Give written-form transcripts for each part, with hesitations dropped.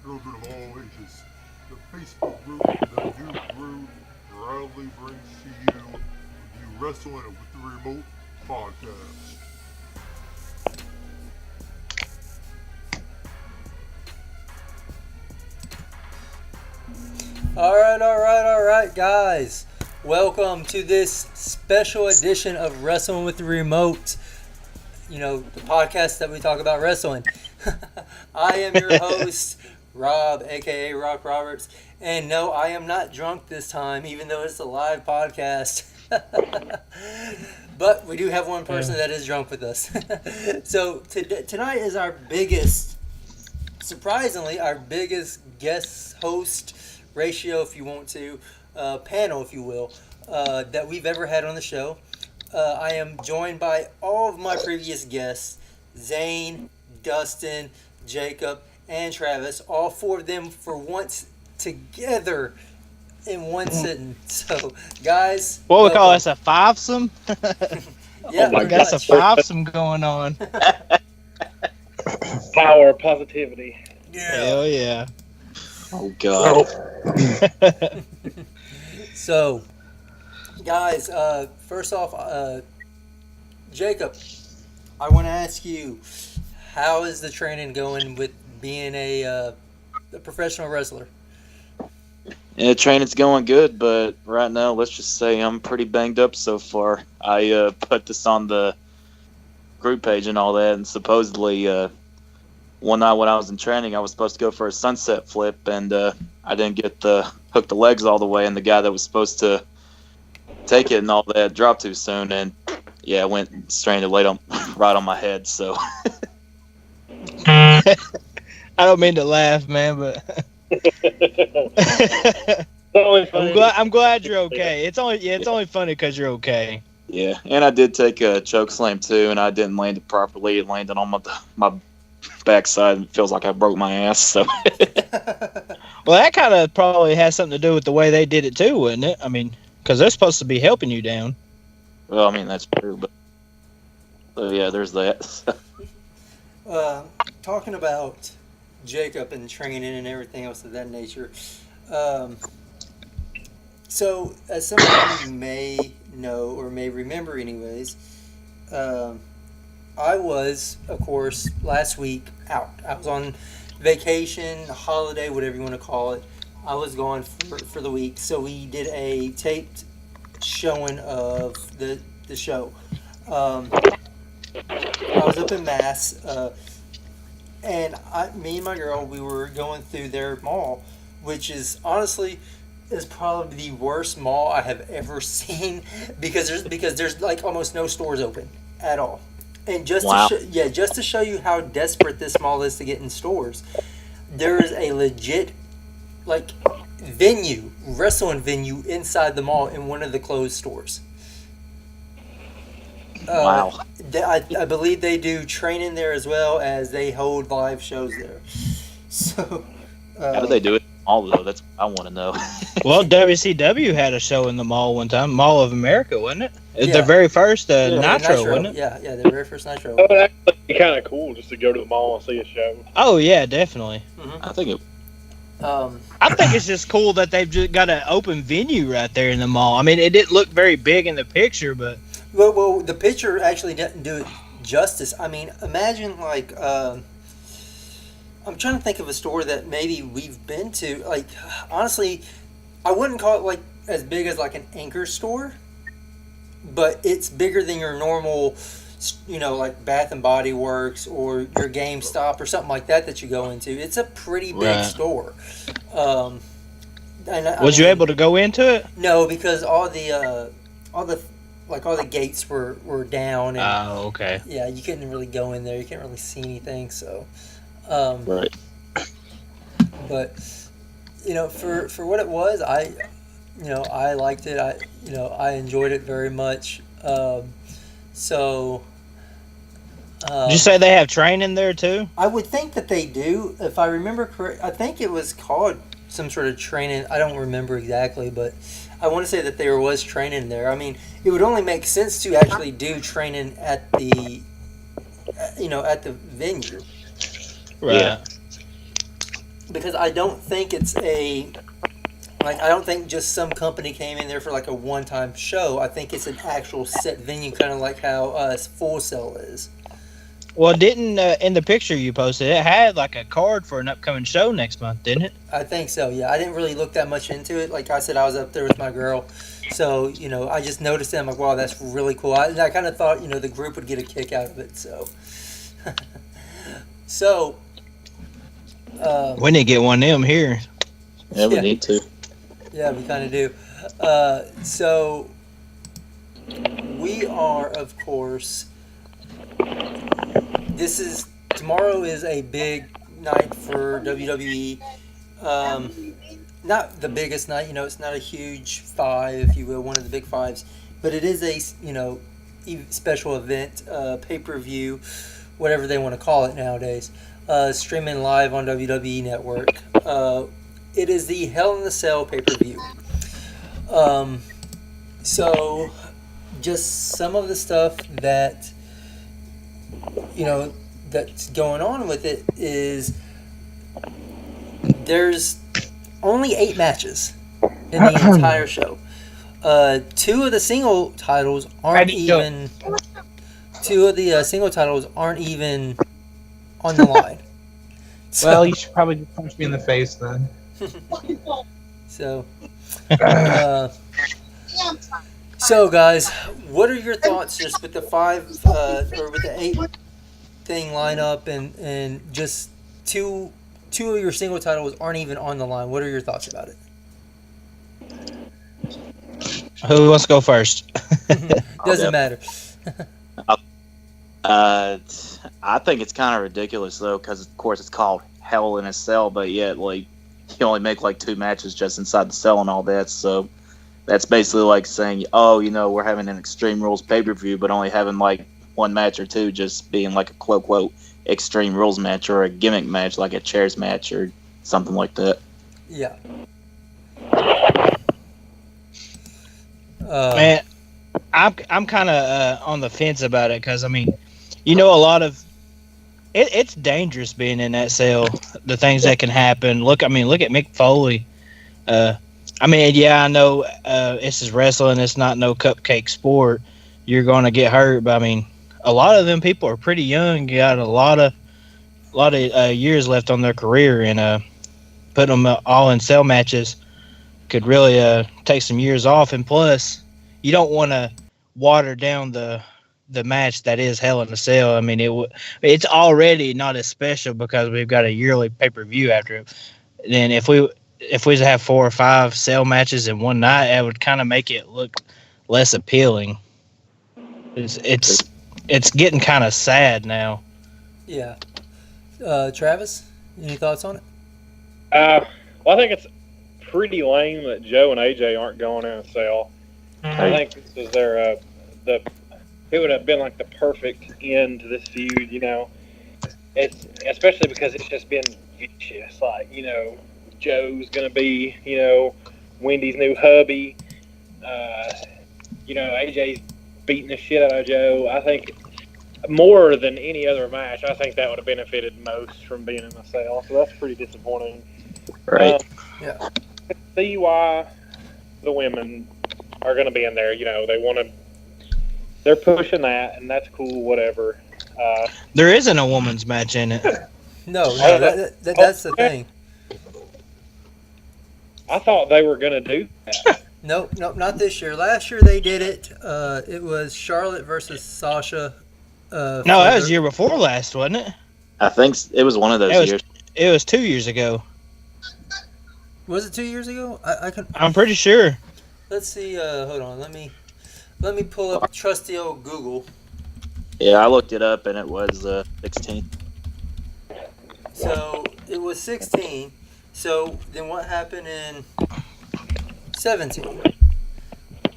children of all ages. The Facebook group, the new group, proudly brings to you the Wrestling with the Remote podcast. All right, guys. Welcome to this special edition of Wrestling with the Remote. You know, the podcast that we talk about wrestling. I am your host, Rob, aka Rock Roberts. And no, I am not drunk this time, even though it's a live podcast. But we do have one person that is drunk with us. So tonight is our biggest, surprisingly, our biggest guest host ratio, if you want to, panel, if you will, that we've ever had on the show. I am joined by all of my previous guests, Zane, Dustin, Jacob, and Travis. All four of them for once together in one sitting. So, guys, what we call this, a fivesome? Yeah, we got some fivesome going on. Power, positivity. Yeah. Hell yeah. Oh God. So, guys, first off, Jacob, I want to ask you, how is the training going with being a professional wrestler? Yeah, training's going good, but right now, let's just say I'm pretty banged up so far. I put this on the group page and all that, and supposedly one night when I was in training, I was supposed to go for a sunset flip, and I didn't get the hook the legs all the way, and the guy that was supposed to take it and all that dropped too soon, and yeah, I went and strained it right on my head. So I don't mean to laugh, man, but I'm glad you're okay. It's only funny because you're okay. yeah, and I did take a choke slam too, and I didn't land it properly. It landed on my backside, and it feels like I broke my ass. So Well, that kind of probably has something to do with the way they did it too, wouldn't it? I mean, because they're supposed to be helping you down. well, I mean that's true, but so yeah, there's that. Talking about Jacob and training and everything else of that nature. So, as some of you may know or may remember, anyways, I was, of course, last week out. I was on vacation, holiday, whatever you want to call it. I was gone for the week, so we did a taped showing of the show. I was up in Mass, and me and my girl, we were going through their mall, which is honestly is probably the worst mall I have ever seen because there's like almost no stores open at all. And just Wow. just to show you how desperate this mall is to get in stores, there is a legit like wrestling venue inside the mall in one of the closed stores. Wow. I believe they do training there as well as they hold live shows there. So, How do they do it all though? That's what I want to know. Well, WCW had a show in the mall one time, Mall of America, wasn't it? Yeah. Their very first Yeah, Nitro, wasn't it? Yeah, their very first Nitro. That would actually be kind of cool just to go to the mall and see a show. Oh yeah, definitely. I think it. I think it's just cool that they've just got an open venue right there in the mall. I mean, it didn't look very big in the picture, but Well, the picture actually didn't do it justice. I mean, imagine like I'm trying to think of a store that maybe we've been to. Like, honestly, I wouldn't call it like as big as like an Anchor store, but it's bigger than your normal, like Bath and Body Works or your GameStop or something like that you go into. It's a pretty big Right. store. was you able to go into it? No, because all the gates were down, and Oh, okay. yeah, you couldn't really go in there. You can't really see anything. So, Right. but for what it was, I liked it. I enjoyed it very much. So. Did you say they have training there too? I would think that they do. If I remember correct, I think it was called some sort of training. I don't remember exactly, but I want to say that there was training there. I mean, it would only make sense to actually do training at the venue. Right. Yeah. because I don't think it's I don't think just some company came in there for like a one-time show. I think it's an actual set venue, kind of like how Full Sail is. Well, didn't in the picture you posted, it had like a card for an upcoming show next month, didn't it? I think so, yeah. I didn't really look that much into it. Like I said, I was up there with my girl. So, I just noticed it. I'm like, wow, that's really cool. I kind of thought, the group would get a kick out of it. So, so We need to get one of them here. Yeah, we need to. Yeah, we kind of do. So, we are, of course, tomorrow is a big night for WWE. Not the biggest night, it's not a huge five, if you will, one of the big fives, but it is a, special event, pay-per-view, whatever they want to call it nowadays, streaming live on WWE Network. It is the Hell in a Cell pay-per-view. So, just some of the stuff that, that's going on with it is there's only 8 matches in the entire show. 2 of the single titles aren't even. 2 of the single titles aren't even on the line. Well, you should probably just punch me in the face then. So, guys, what are your thoughts just with the 5 or with the 8 thing lineup and just two of your single titles aren't even on the line? What are your thoughts about it? Who wants to go first? Doesn't matter. I think it's kind of ridiculous though, because of course it's called Hell in a Cell, but yet you only make 2 matches just inside the cell and all that. So that's basically like saying, we're having an Extreme Rules pay-per-view, but only having 1 match or 2 just being a quote Extreme Rules match or a gimmick match, like a chairs match or something like that. Yeah. Man, I'm kind of on the fence about it because a lot of it's dangerous being in that cell. The things that can happen. Look at Mick Foley. I know this is wrestling. It's not no cupcake sport. You're going to get hurt, but a lot of them people are pretty young. You got a lot of years left on their career, and putting them all in cell matches could really take some years off. And plus, you don't want to water down the match that is Hell in a Cell. It's already not as special because we've got a yearly pay-per-view after it. Then if we have 4 or 5 cell matches in one night, it would kind of make it look less appealing. It's getting kind of sad now. Yeah. Travis, any thoughts on it? Well, I think it's pretty lame that Joe and AJ aren't going in a cell. I think this is it would have been the perfect end to this feud, It's especially because it's just been vicious. Joe's gonna be, Wendy's new hubby. AJ's beating the shit out of Joe. I think more than any other match, I think that would have benefited most from being in a cell. So that's pretty disappointing. Right. Yeah. See why the women are going to be in there. They're pushing that, and that's cool. Whatever. There isn't a woman's match in it. No, that's the thing. I thought they were going to do that. Nope, not this year. Last year they did it. It was Charlotte versus Sasha. No, that was the year before last, wasn't it? I think it was one of those years. It was 2 years ago. Was it 2 years ago? I'm pretty sure. Let's see. Hold on. Let me pull up trusty old Google. Yeah, I looked it up and it was 16. So it was 16. So then what happened in 17?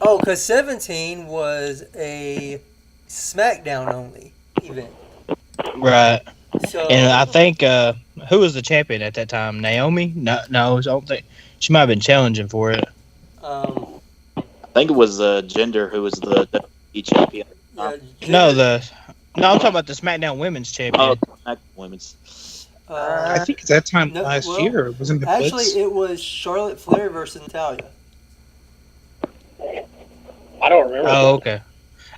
Oh, because 17 was a SmackDown only event. Right. So, and I think who was the champion at that time? Naomi? No, I don't think she might have been challenging for it. I think it was Jinder who was the WWE champion. Yeah, No, I'm talking about the SmackDown Women's Champion. Oh, SmackDown Women's. I think it's that time no, last well, year. It was in the actually, Blitz. it was Charlotte Flair versus Natalia. I don't remember. Oh, okay.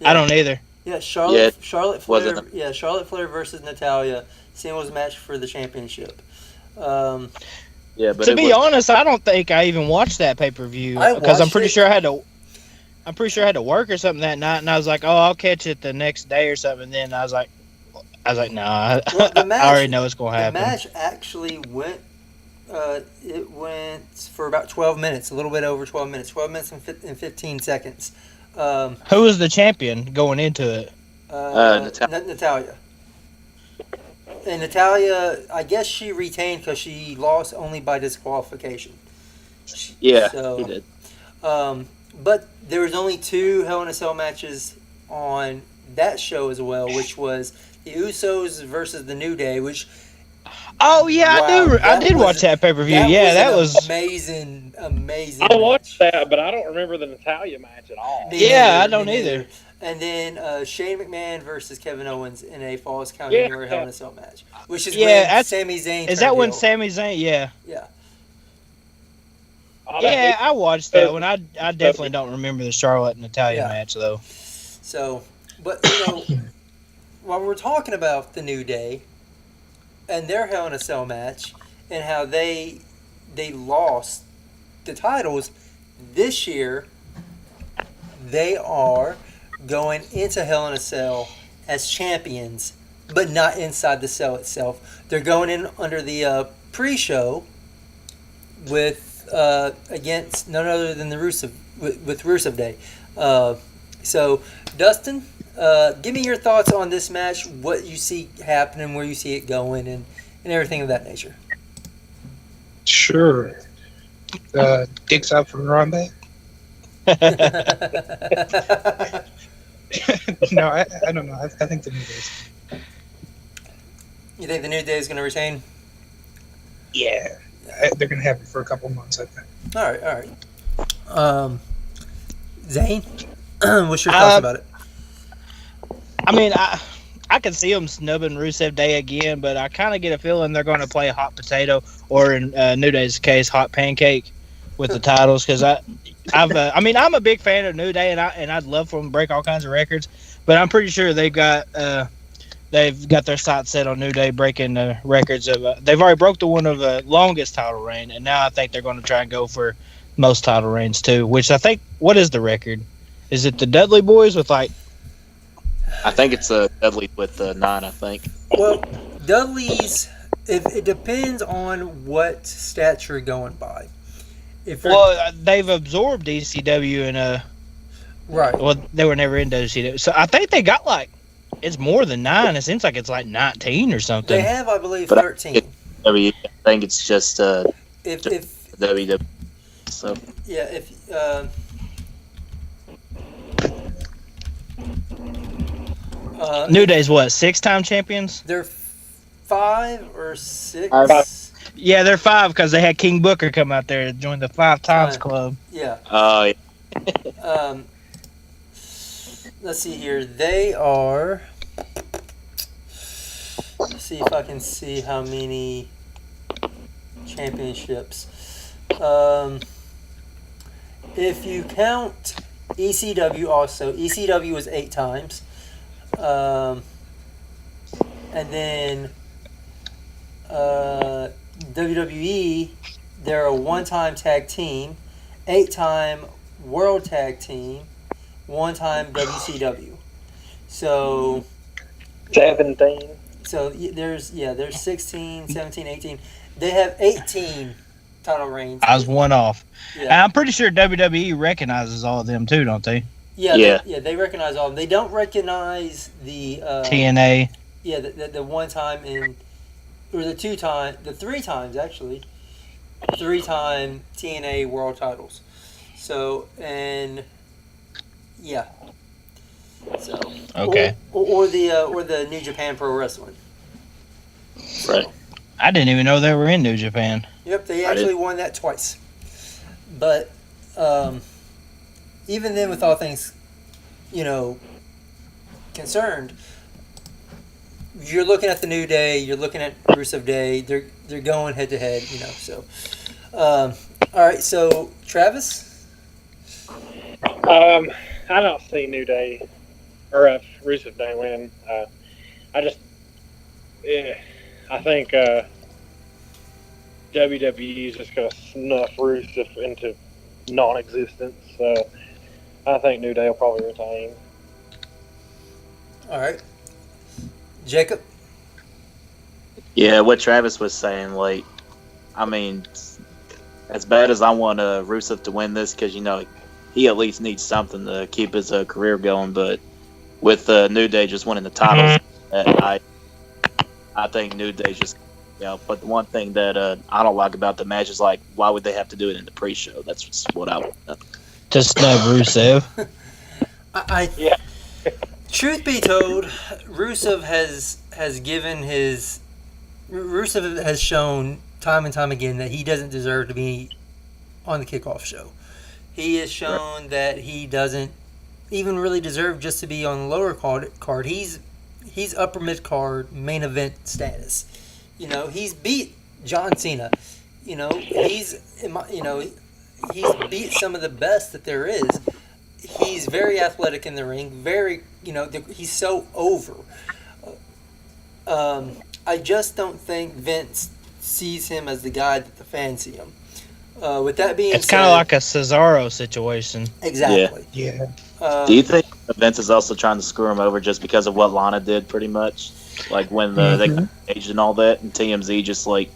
Yeah. I don't either. Yeah, Charlotte Flair. wasn't Yeah, Charlotte Flair versus Natalia. Singles match for the championship. Um, Yeah, but To it be was, honest, I don't think I even watched that pay-per-view I because I'm watched pretty it. sure I had to. I'm pretty sure I had to work or something that night, and I was like, "Oh, I'll catch it the next day or something." And then I was like, "Nah, Well, the match- I already know it's gonna the happen." match actually went. It went for about 12 minutes, a little bit over 12 minutes, 12 minutes and 15 seconds. Who was the champion going into it? Natalia. And Natalia, I guess she retained because she lost only by disqualification. yeah, So, he did. But there was only 2 Hell in a Cell matches on that show as well, which was the Usos versus the New Day, which Oh yeah, Wow, I did watch that pay-per-view. Yeah, that an was. amazing. I watched that, but I don't remember the Natalia match at all. Me Yeah, neither, I don't me neither. either. And then Shane McMahon versus Kevin Owens in a Falls Count Anywhere Hell in a Cell match, which is Yeah, when that's- Sami Zayn. Is that turned when heel. Sami Zayn? Yeah. Yeah. Oh, Yeah, I watched that one. I definitely don't remember the Charlotte and Natalia Yeah. match though. So, but while we're talking about the New Day and their Hell in a Cell match and how they lost the titles this year, they are going into Hell in a Cell as champions, but not inside the cell itself. They're going in under the pre-show with against none other than the Rusev with Rusev Day. So, Dustin, give me your thoughts on this match, what you see happening, where you see it going, and everything of that nature. Sure. Dicks out for Harambe? No, I don't know. I think the New Day's. You think the New Day is going to retain? Yeah. They're going to have it for a couple months, I think. All right. Zane, what's your thoughts about it? I mean, I can see them snubbing Rusev Day again, but I kind of get a feeling they're going to play hot potato, or in New Day's case, hot pancake, with the titles. Because I'm a big fan of New Day, and I'd love for them to break all kinds of records. But I'm pretty sure they've got their sights set on New Day breaking the records of. They've already broke the one of the longest title reign, and now I think they're going to try and go for most title reigns too. Which I think, what is the record? Is it the Dudley Boys with like? I think it's Dudley with 9. I think. Well, Dudley's. It depends on what stats you're going by. Well, they've absorbed ECW and right. Well, they were never in WCW, so I think they got like it's more than 9. It seems like it's like 19 or something. They have, I believe, But 13. I think it's just If WWE. So yeah, if New Day's what, 6-time champions? they're 5 or 6. Yeah, they're 5 because they had King Booker come out there and join the 5 times Right. club. Yeah. yeah. Let's see here. They are. Let's see if I can see how many championships. If you count ECW, also ECW was 8 times, and then WWE, they're a 1-time tag team, 8-time world tag team, 1-time WCW. So 17. So there's 16, 17, 18. They have 18 title reigns. I was one off. And Yeah, I'm pretty sure WWE recognizes all of them too, don't they? yeah. They recognize all of them. They don't recognize the TNA. yeah the 1-time or the 2-time, the 3 times actually, 3-time TNA world titles. So and yeah. So Okay. or the New Japan Pro Wrestling. Right. I didn't even know they were in New Japan. Yep, they I actually won that twice. But even then, with all things, concerned, you're looking at the New Day, you're looking at Rusev Day. They're going head to head, you know. So, all right. So Travis. I don't see New Day or Rusev Day win. I think WWE is just going to snuff Rusev into non-existence. So I think New Day will probably retain. All right. Jacob. Yeah, what Travis was saying, like, I mean, as bad as I want Rusev to win this, because, you know, he at least needs something to keep his career going, but with New Day just winning the titles, I think New Day's just, you know, but the one thing that I don't like about the match is, like, why would they have to do it in the pre-show? That's just what I want. To snub Rusev. Yeah. Truth be told, Rusev has shown time and time again that he doesn't deserve to be on the kickoff show. He has shown that he doesn't even really deserve just to be on the lower card. He's upper mid card main event status. You know, he's beat John Cena. You know, he's beat some of the best that there is. He's very athletic in the ring. Very, you know, he's so over. I just don't think Vince sees him as the guy that the fans see him. With that being said, it's kind of like a Cesaro situation. Exactly. Yeah. Do you think Vince is also trying to screw him over just because of what Lana did, pretty much? Like when they got engaged and all that, and TMZ just like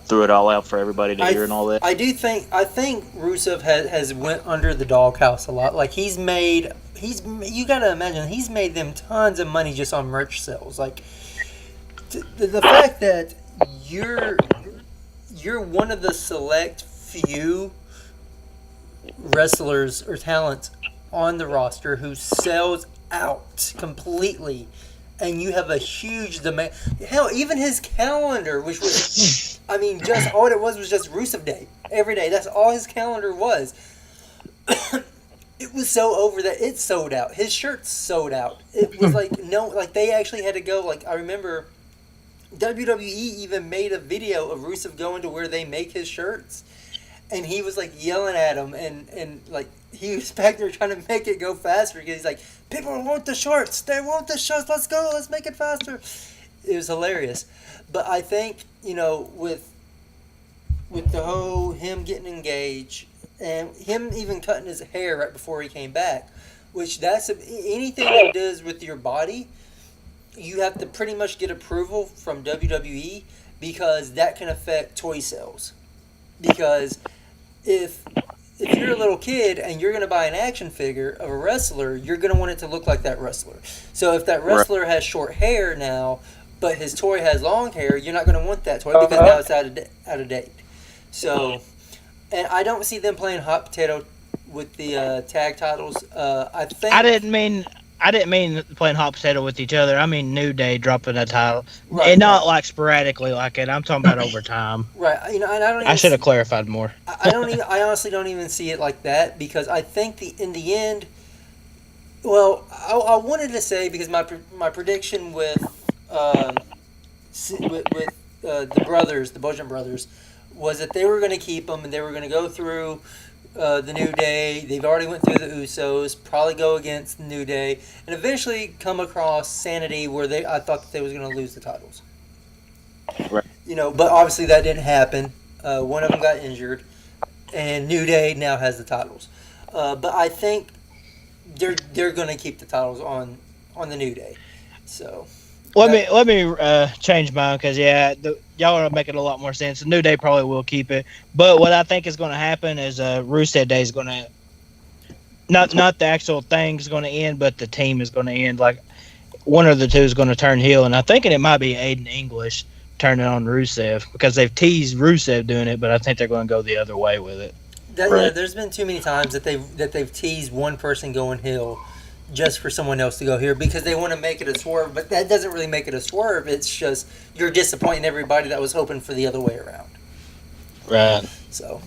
threw it all out for everybody to hear and all that? I think Rusev has went under the doghouse a lot. Like you gotta imagine, he's made them tons of money just on merch sales. Like the fact that you're one of the select few wrestlers or talents on the roster who sells out completely, and you have a huge demand. Hell, even his calendar, which was, I mean, just all it was just Rusev Day every day. That's all his calendar was. It was so over that it sold out. His shirts sold out. It was like they actually had to go. Like I remember, WWE even made a video of Rusev going to where they make his shirts. And he was like yelling at him, and like he was back there trying to make it go faster because he's like, people want the shorts, they want the shorts, let's go, let's make it faster. It was hilarious. But I think, you know, with the whole him getting engaged and him even cutting his hair right before he came back, which anything that does with your body, you have to pretty much get approval from WWE because that can affect toy sales. Because if you're a little kid and you're going to buy an action figure of a wrestler, you're going to want it to look like that wrestler. So if that wrestler has short hair now, but his toy has long hair, you're not going to want that toy because now it's out of date. So, and I don't see them playing hot potato with the tag titles. I think I didn't mean playing hot potato with each other. I mean New Day dropping a title, right, and not like sporadically like it. I'm talking about over time. Right. You know, and I should have clarified more. I honestly don't even see it like that because I think in the end, well, I wanted to say because my prediction with the brothers, the Bojan brothers, was that they were going to keep them and they were going to go through the New Day. They've already went through the Usos, probably go against the New Day, and eventually come across Sanity where I thought that they was going to lose the titles. Right. You know, but obviously that didn't happen. One of them got injured, and New Day now has the titles. But I think they're going to keep the titles on the New Day. So let me change mine because y'all are making a lot more sense. The New Day probably will keep it, but what I think is going to happen is Rusev Day is going to not the actual thing's going to end, but the team is going to end. Like one of the two is going to turn heel, and I'm thinking it might be Aiden English turning on Rusev because they've teased Rusev doing it, but I think they're going to go the other way with it. Yeah, there's been too many times that they've teased one person going heel just for someone else to go here because they want to make it a swerve, but that doesn't really make it a swerve. It's just you're disappointing everybody that was hoping for the other way around. Right. So,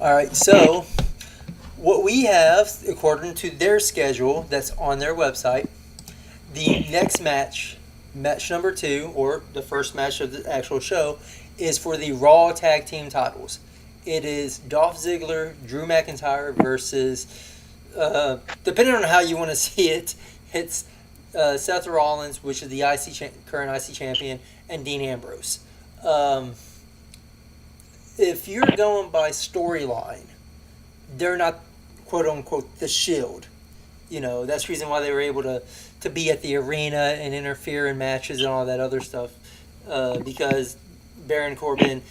all right. So, what we have, according to their schedule that's on their website, the next match match number 2, or the first match of the actual show, is for the Raw Tag Team titles. It is Dolph Ziggler, Drew McIntyre versus, depending on how you want to see it, it's Seth Rollins, which is the current IC champion, and Dean Ambrose. If you're going by storyline, they're not, quote unquote, the Shield. You know, that's the reason why they were able to be at the arena and interfere in matches and all that other stuff, because Baron Corbin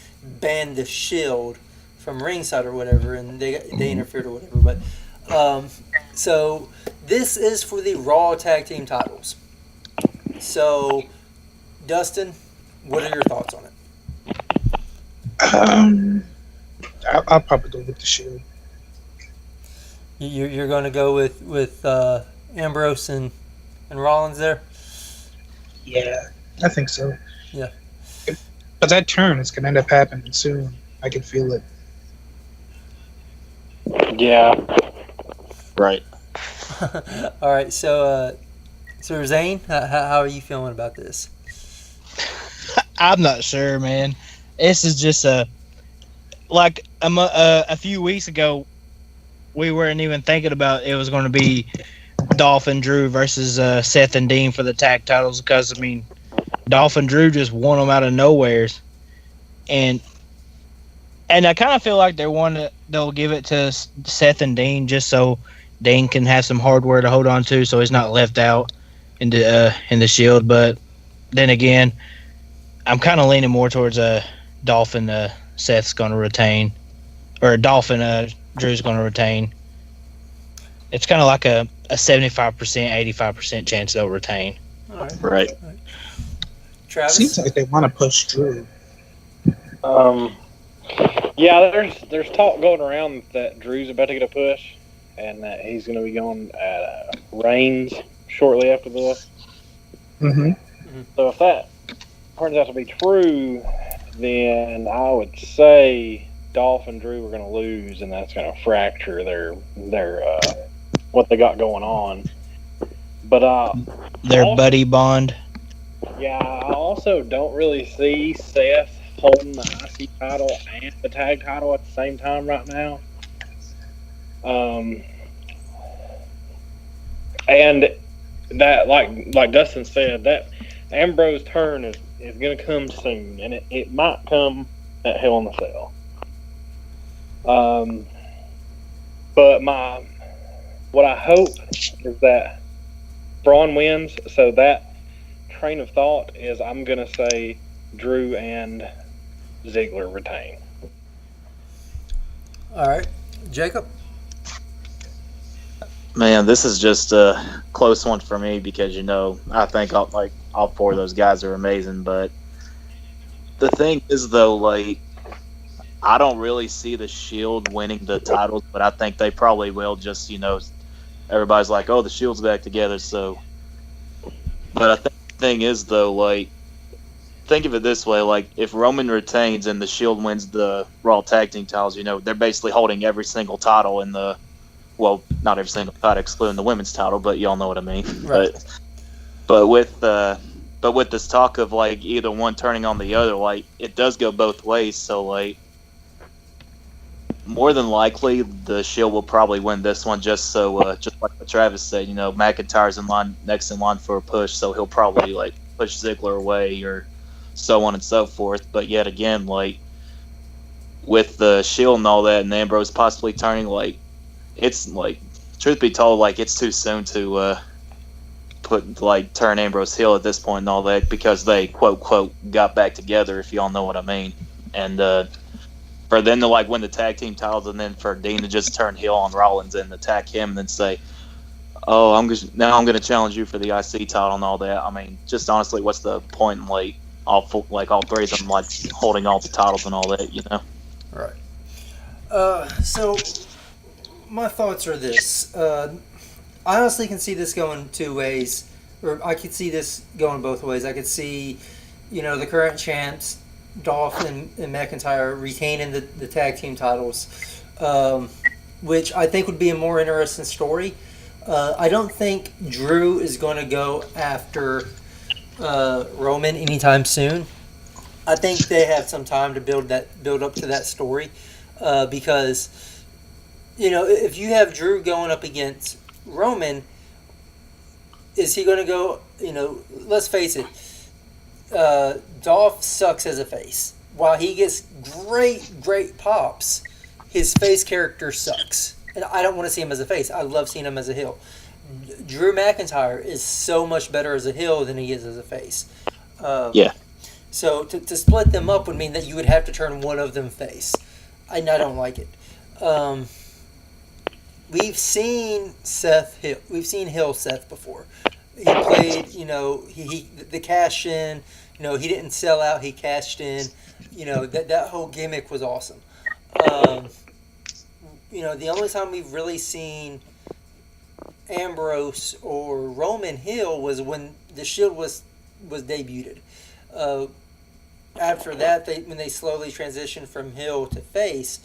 banned the Shield from ringside or whatever, and they interfered or whatever. But so this is for the Raw Tag Team titles. So, Dustin, what are your thoughts on it? I'll probably go with the Shield. You're going to go with Ambrose and Rollins there? Yeah, I think so. Yeah. But that turn is going to end up happening soon. I can feel it. Yeah. Right. All right, so Zane, how are you feeling about this? I'm not sure, man. This is just a few weeks ago, we weren't even thinking about it was going to be Dolph and Drew versus Seth and Dean for the tag titles, because I mean, Dolph and Drew just won them out of nowheres, and I kind of feel like they'll give it to Seth and Dean just so Dean can have some hardware to hold on to, so he's not left out in the Shield. But then again, I'm kind of leaning more towards Dolph and Seth's going to retain, or Dolph and Drew's going to retain. It's kind of like a 75%, 85% chance they'll retain. All right. Right. Travis? Seems like they want to push Drew. Yeah, there's talk going around that Drew's about to get a push, and that he's going to be going at Reigns shortly after this. Mm-hmm. So if that turns out to be true, then I would say Dolph and Drew are going to lose, and that's going to fracture their what they got going on. But Their also, buddy bond. yeah, I also don't really see Seth holding the IC title and the tag title at the same time right now. And that, like Dustin said, that Ambrose turn is going to come soon, and it might come at Hell in the Cell. But what I hope is that Braun wins, so that train of thought is I'm going to say Drew and Ziggler retain. All right. Jacob? Man, this is just a close one for me because, I think all four of those guys are amazing. But the thing is, though, I don't really see the Shield winning the titles, but I think they probably will. Just, everybody's like, oh, the Shield's back together. So, but I think the thing is, though, think of it this way: if Roman retains and the Shield wins the Raw Tag Team titles, they're basically holding every single title in the. Well, not every single title, excluding the women's title, but y'all know what I mean. Right. But with this talk of either one turning on the other, it does go both ways. So more than likely the Shield will probably win this one. Just like what Travis said, McIntyre's next in line for a push, so he'll probably push Ziggler away or so on and so forth. But yet again, with the Shield and all that, and Ambrose possibly turning, it's truth be told, it's too soon to turn Ambrose heel at this point and all that, because they quote got back together, if y'all know what I mean. And for them to win the tag team titles, and then for Dean to just turn heel on Rollins and attack him, and then say, "Oh, I'm going to challenge you for the IC title and all that." I mean, just honestly, what's the point in all three of them holding all the titles and all that, Right. So my thoughts are this. I honestly can see this going two ways, or I could see this going both ways. I could see, the current champs, Dolph and McIntyre, retaining the tag team titles, which I think would be a more interesting story. I don't think Drew is going to go after Roman anytime soon. I think they have some time to build up to that story, because if you have Drew going up against Roman, is he going to go? Let's face it. Dolph sucks as a face. While he gets great pops, his face character sucks, and I don't want to see him as a face. I love seeing him as a heel. Drew McIntyre is so much better as a heel than he is as a face. Yeah. So to split them up would mean that you would have to turn one of them face. I don't like it. We've seen Seth Hill. We've seen Hill Seth before. He played, he the cash in. He didn't sell out. He cashed in. That whole gimmick was awesome. The only time we've really seen Ambrose or Roman Hill was when the Shield was debuted. After that, when they slowly transitioned from Hill to face,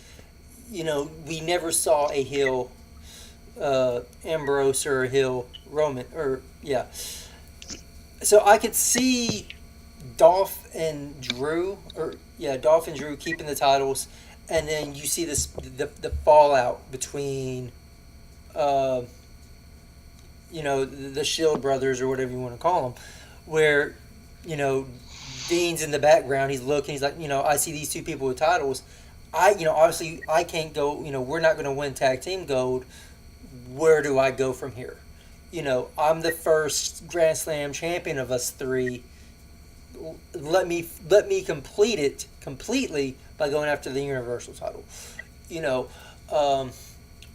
we never saw a Hill Ambrose or a Hill Roman So I could see Dolph and Drew keeping the titles, and then you see the fallout between the Shield brothers or whatever you want to call them, where Dean's in the background, he's looking, he's like, I see these two people with titles. Obviously I can't go, we're not going to win tag team gold. Where do I go from here? I'm the first Grand Slam champion of us three. Let me complete it completely by going after the Universal title.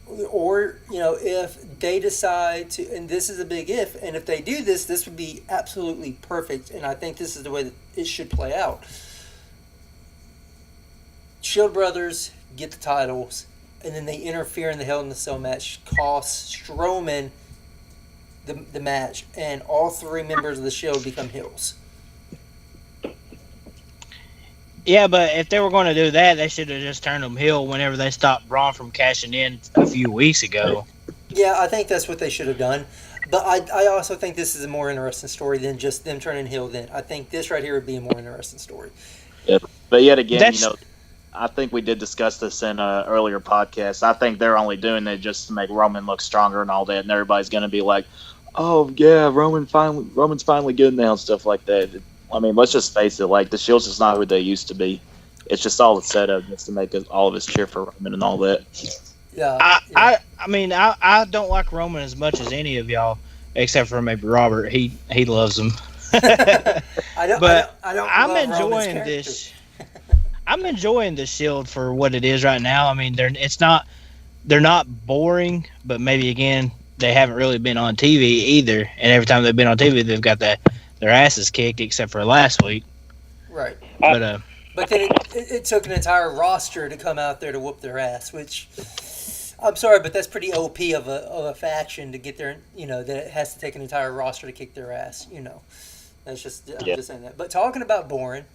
If they decide to, and this is a big if, and if they do this would be absolutely perfect, and I think this is the way that it should play out. Shield brothers get the titles, and then they interfere in the Hell in a Cell match, cost Strowman the match, and all three members of the Shield become heels. Yeah, but if they were going to do that, they should have just turned them heel whenever they stopped Braun from cashing in a few weeks ago. Yeah, I think that's what they should have done. But I also think this is a more interesting story than just them turning heel then. I think this right here would be a more interesting story. Yeah, but yet again, I think we did discuss this in an earlier podcast. I think they're only doing it just to make Roman look stronger and all that, and everybody's going to be like, oh, yeah, Roman's finally good now and stuff like that. I mean, let's just face it. Like, the Shield's just not who they used to be. It's just all the setup just to make all of us cheer for Roman and all that. Yeah. I don't like Roman as much as any of y'all, except for maybe Robert. He loves him. I'm enjoying this. I'm enjoying the Shield for what it is right now. I mean, they're not boring, but maybe again they haven't really been on TV either. And every time they've been on TV, they've got their asses kicked, except for last week. Right. But then it took an entire roster to come out there to whoop their ass, which I'm sorry, but that's pretty OP of a faction to get there. That it has to take an entire roster to kick their ass. That's just I'm just saying that. But talking about boring,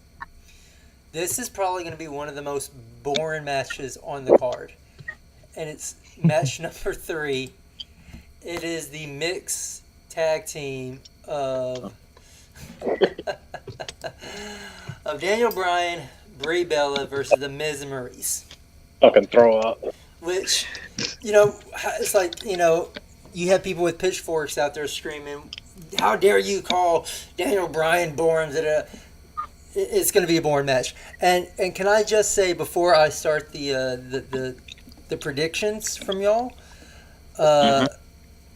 this is probably going to be one of the most boring matches on the card, and it's match number 3. It is the mixed tag team of Daniel Bryan, Brie Bella versus the Miz and Maurice. Fucking throw up. Which, it's like, you have people with pitchforks out there screaming, how dare you call Daniel Bryan boring? It's going to be a boring match. And can I just say, before I start the predictions from y'all,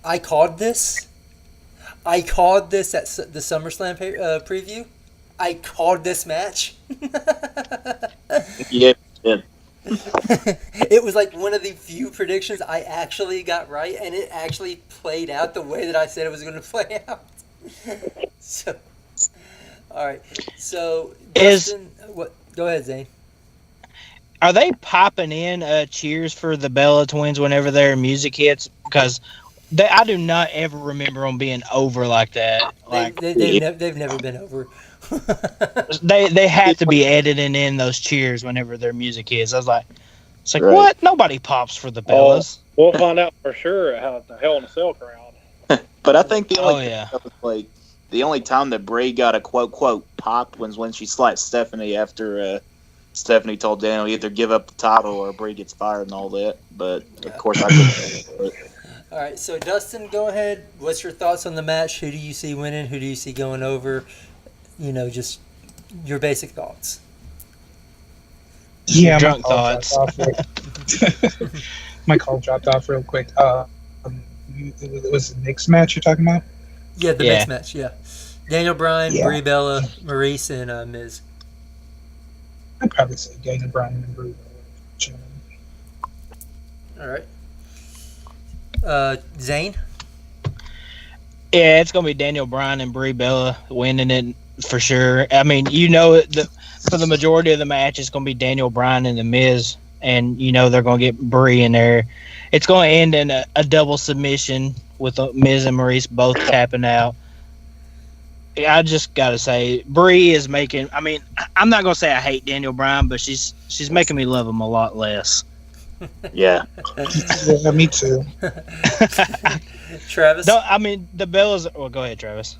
I called this. I called this at the SummerSlam preview. I called this match. Yeah. It was like one of the few predictions I actually got right, and it actually played out the way that I said it was going to play out. So, all right. So, Dustin, go ahead, Zane. Are they popping in cheers for the Bella Twins whenever their music hits? Because I do not ever remember them being over like that. They've never been over. they have to be editing in those cheers whenever their music hits. I was like, what? Nobody pops for the Bellas. We'll find out for sure how the Hell in a Cell crowd. But I think the only thing that was like the only time that Brie got a quote pop was when she slapped Stephanie after Stephanie told Daniel either give up the title or Brie gets fired and all that. But of course, I couldn't. All right, so Dustin, go ahead. What's your thoughts on the match? Who do you see winning? Who do you see going over? Just your basic thoughts. Yeah, Drunk thoughts. My call dropped off real quick. It was the Knicks match you're talking about? Yeah, the next match, yeah. Daniel Bryan, Yeah. Brie Bella, Maurice, and Miz. I'd probably say Daniel Bryan and Brie. All right. Zane? Yeah, it's gonna be Daniel Bryan and Brie Bella winning it for sure. I mean, for the majority of the match, it's gonna be Daniel Bryan and the Miz, and they're gonna get Brie in there. It's gonna end in a double submission with Miz and Maurice both tapping out. I just gotta say, Brie is making. I mean, I'm not gonna say I hate Daniel Bryan, but she's making me love him a lot less. Yeah. Yeah, me too. Travis? No, I mean the Bellas. Well, go ahead, Travis.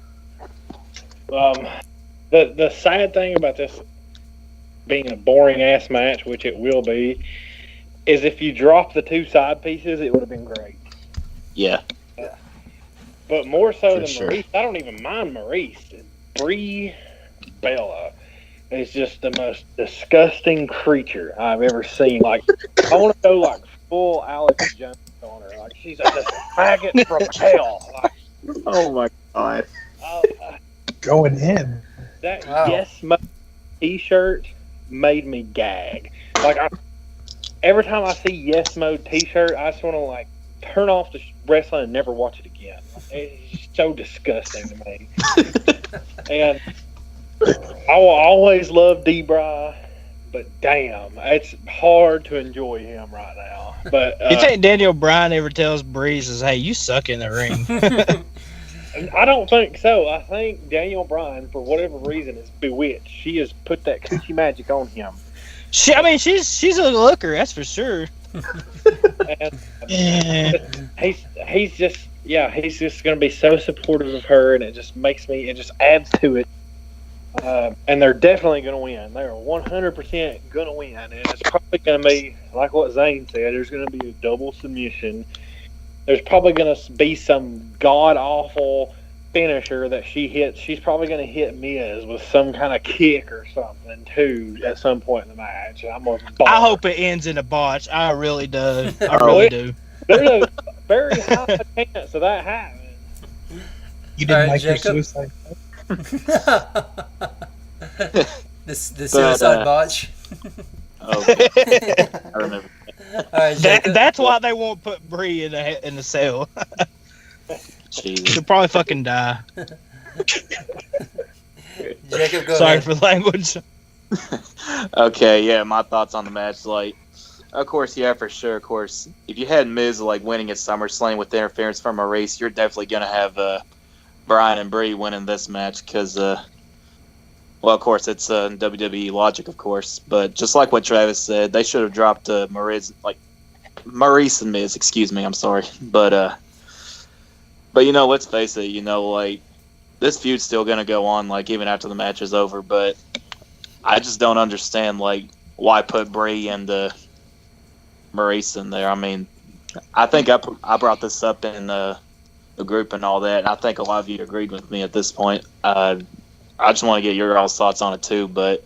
The sad thing about this being a boring ass match, which it will be, is if you drop the two side pieces, it would have been great. Yeah. But more so For than sure. Maurice, I don't even mind Maurice. Brie Bella is just the most disgusting creature I've ever seen. Like, I want to go like full Alex Jones on her. Like, she's like a maggot from hell. Like, Oh my god. Going in. that Wow. Yes Mo t-shirt made me gag. Like, every time I see Yes Mo t-shirt, I just want to like turn off the wrestling and never watch it again. It's so disgusting to me. And I will always love D-Bry, but damn, it's hard to enjoy him right now. But You think Daniel Bryan ever tells Brie, says, "Hey, you suck in the ring"? I don't think so. I think Daniel Bryan, for whatever reason, is bewitched. She has put that coochie magic on him. She's a looker, that's for sure. And Yeah. he's just going to be so supportive of her, and it just adds to it. And they're definitely going to win. They're 100% going to win. And it's probably going to be, like what Zane said, there's going to be a double submission. There's probably going to be some god-awful finisher that she hits. She's probably going to hit Miz with some kind of kick or something, too, at some point in the match. And I'm gonna I hope it ends in a botch. I really do. I really do. There's a very high chance of that happening. You didn't All right, like your Jacob. suicide? the suicide botch. Oh, I remember. All right, Jacob. That's why they won't put Brie in the cell. Jesus. She'll probably fucking die. Jacob, go Sorry ahead. for the language. Okay, yeah, my thoughts on the match. Like, of course, yeah, for sure. Of course, if you had Miz like winning at SummerSlam with interference from Maurice, you're definitely gonna have Bryan and Brie winning this match because, well, of course, it's WWE logic, of course. But just like what Travis said, they should have dropped Maurice and Miz. Excuse me, I'm sorry, but let's face it, like this feud's still gonna go on, like even after the match is over. But I just don't understand, like, why put Brie and Maurice in there. I mean, I think I brought this up in the group and all that, and I think a lot of you agreed with me at this point. I just want to get your all's thoughts on it too, but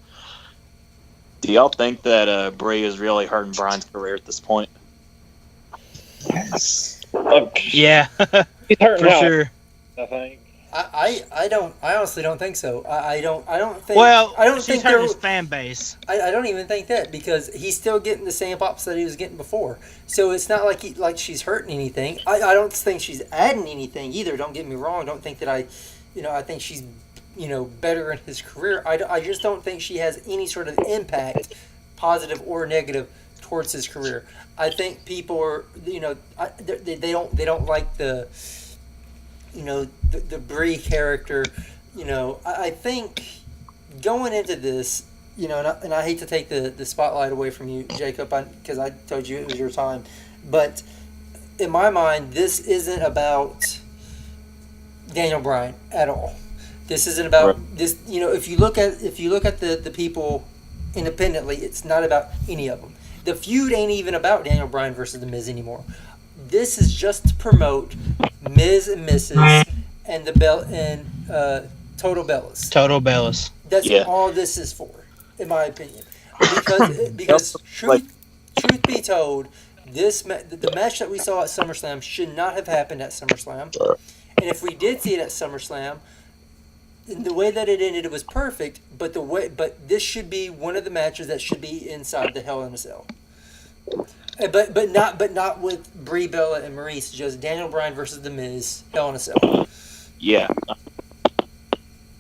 do y'all think that Brie is really hurting Bryan's career at this point? Yes. Yeah, He's hurting for out, sure. I think. I honestly don't think so. I don't think. Well, I don't she's think hurting his fan base. I don't even think that, because he's still getting the same pops that he was getting before. So it's not like she's hurting anything. I don't think she's adding anything either. Don't get me wrong. Don't think that I think she's better in his career. I just don't think she has any sort of impact, positive or negative, towards his career. I think people are they don't like the Brie character. I think going into this, and I hate to take the spotlight away from you, Jacob, because I told you it was your time, but in my mind, this isn't about Daniel Bryan at all. This isn't about this. You know, if you look at the people independently, it's not about any of them. The feud ain't even about Daniel Bryan versus The Miz anymore. This is just to promote Miz and Mrs. and Total Bellas. Total Bellas. That's all this is for, in my opinion. Because truth be told, the match that we saw at SummerSlam should not have happened at SummerSlam. And if we did see it at SummerSlam, the way that it ended, it was perfect. But this should be one of the matches that should be inside the Hell in a Cell. But not with Brie Bella and Maurice. Just Daniel Bryan versus The Miz, Hell in a Cell. Yeah.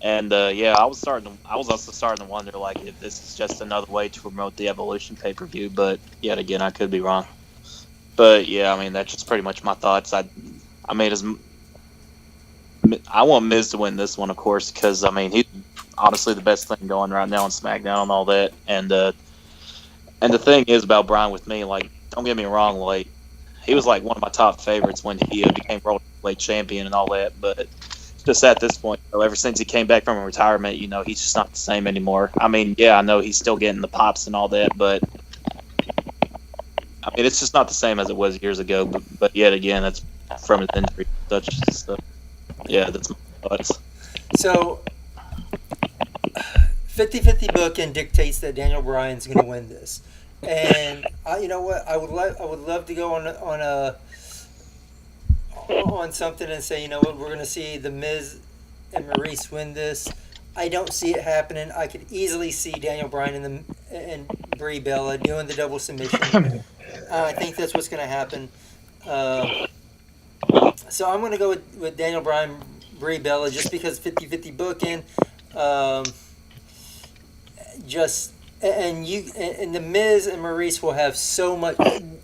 And I was also starting to wonder like if this is just another way to promote the Evolution pay-per-view. But yet again, I could be wrong. But yeah, I mean that's just pretty much my thoughts. I want Miz to win this one, of course, because I mean he's honestly the best thing going right now on SmackDown and all that. And the thing is about Bryan with me, like, don't get me wrong, like he was like one of my top favorites when he became World Heavyweight Champion and all that. But just at this point, ever since he came back from retirement, you know, he's just not the same anymore. I mean, yeah, I know he's still getting the pops and all that, but I mean, it's just not the same as it was years ago. But yet again, that's from his injury, such stuff. Yeah, that's my thoughts. So, 50-50 booking dictates that Daniel Bryan's going to win this, and you know what? I would love to go on something and say, you know what, we're going to see The Miz and Maurice win this. I don't see it happening. I could easily see Daniel Bryan and Brie Bella doing the double submission. I think that's what's going to happen. So I'm going to go with Daniel Bryan, Brie Bella, just because 50-50 booking. And The Miz and Maurice will have so much.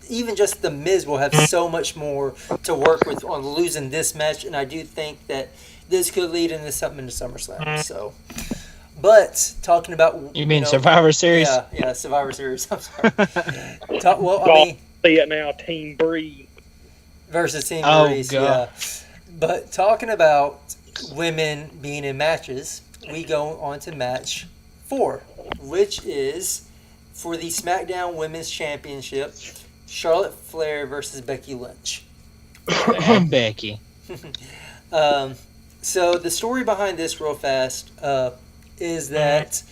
Even just The Miz will have so much more to work with on losing this match, and I do think that this could lead into something into SummerSlam. So, but talking about Survivor Series? Yeah, Survivor Series. I'm sorry. See it now, Team Bree versus Team Maurice. God. Yeah, but talking about women being in matches, we go on to match 4, which is for the SmackDown Women's Championship, Charlotte Flair versus Becky Lynch. Becky. So the story behind this, real fast, is that,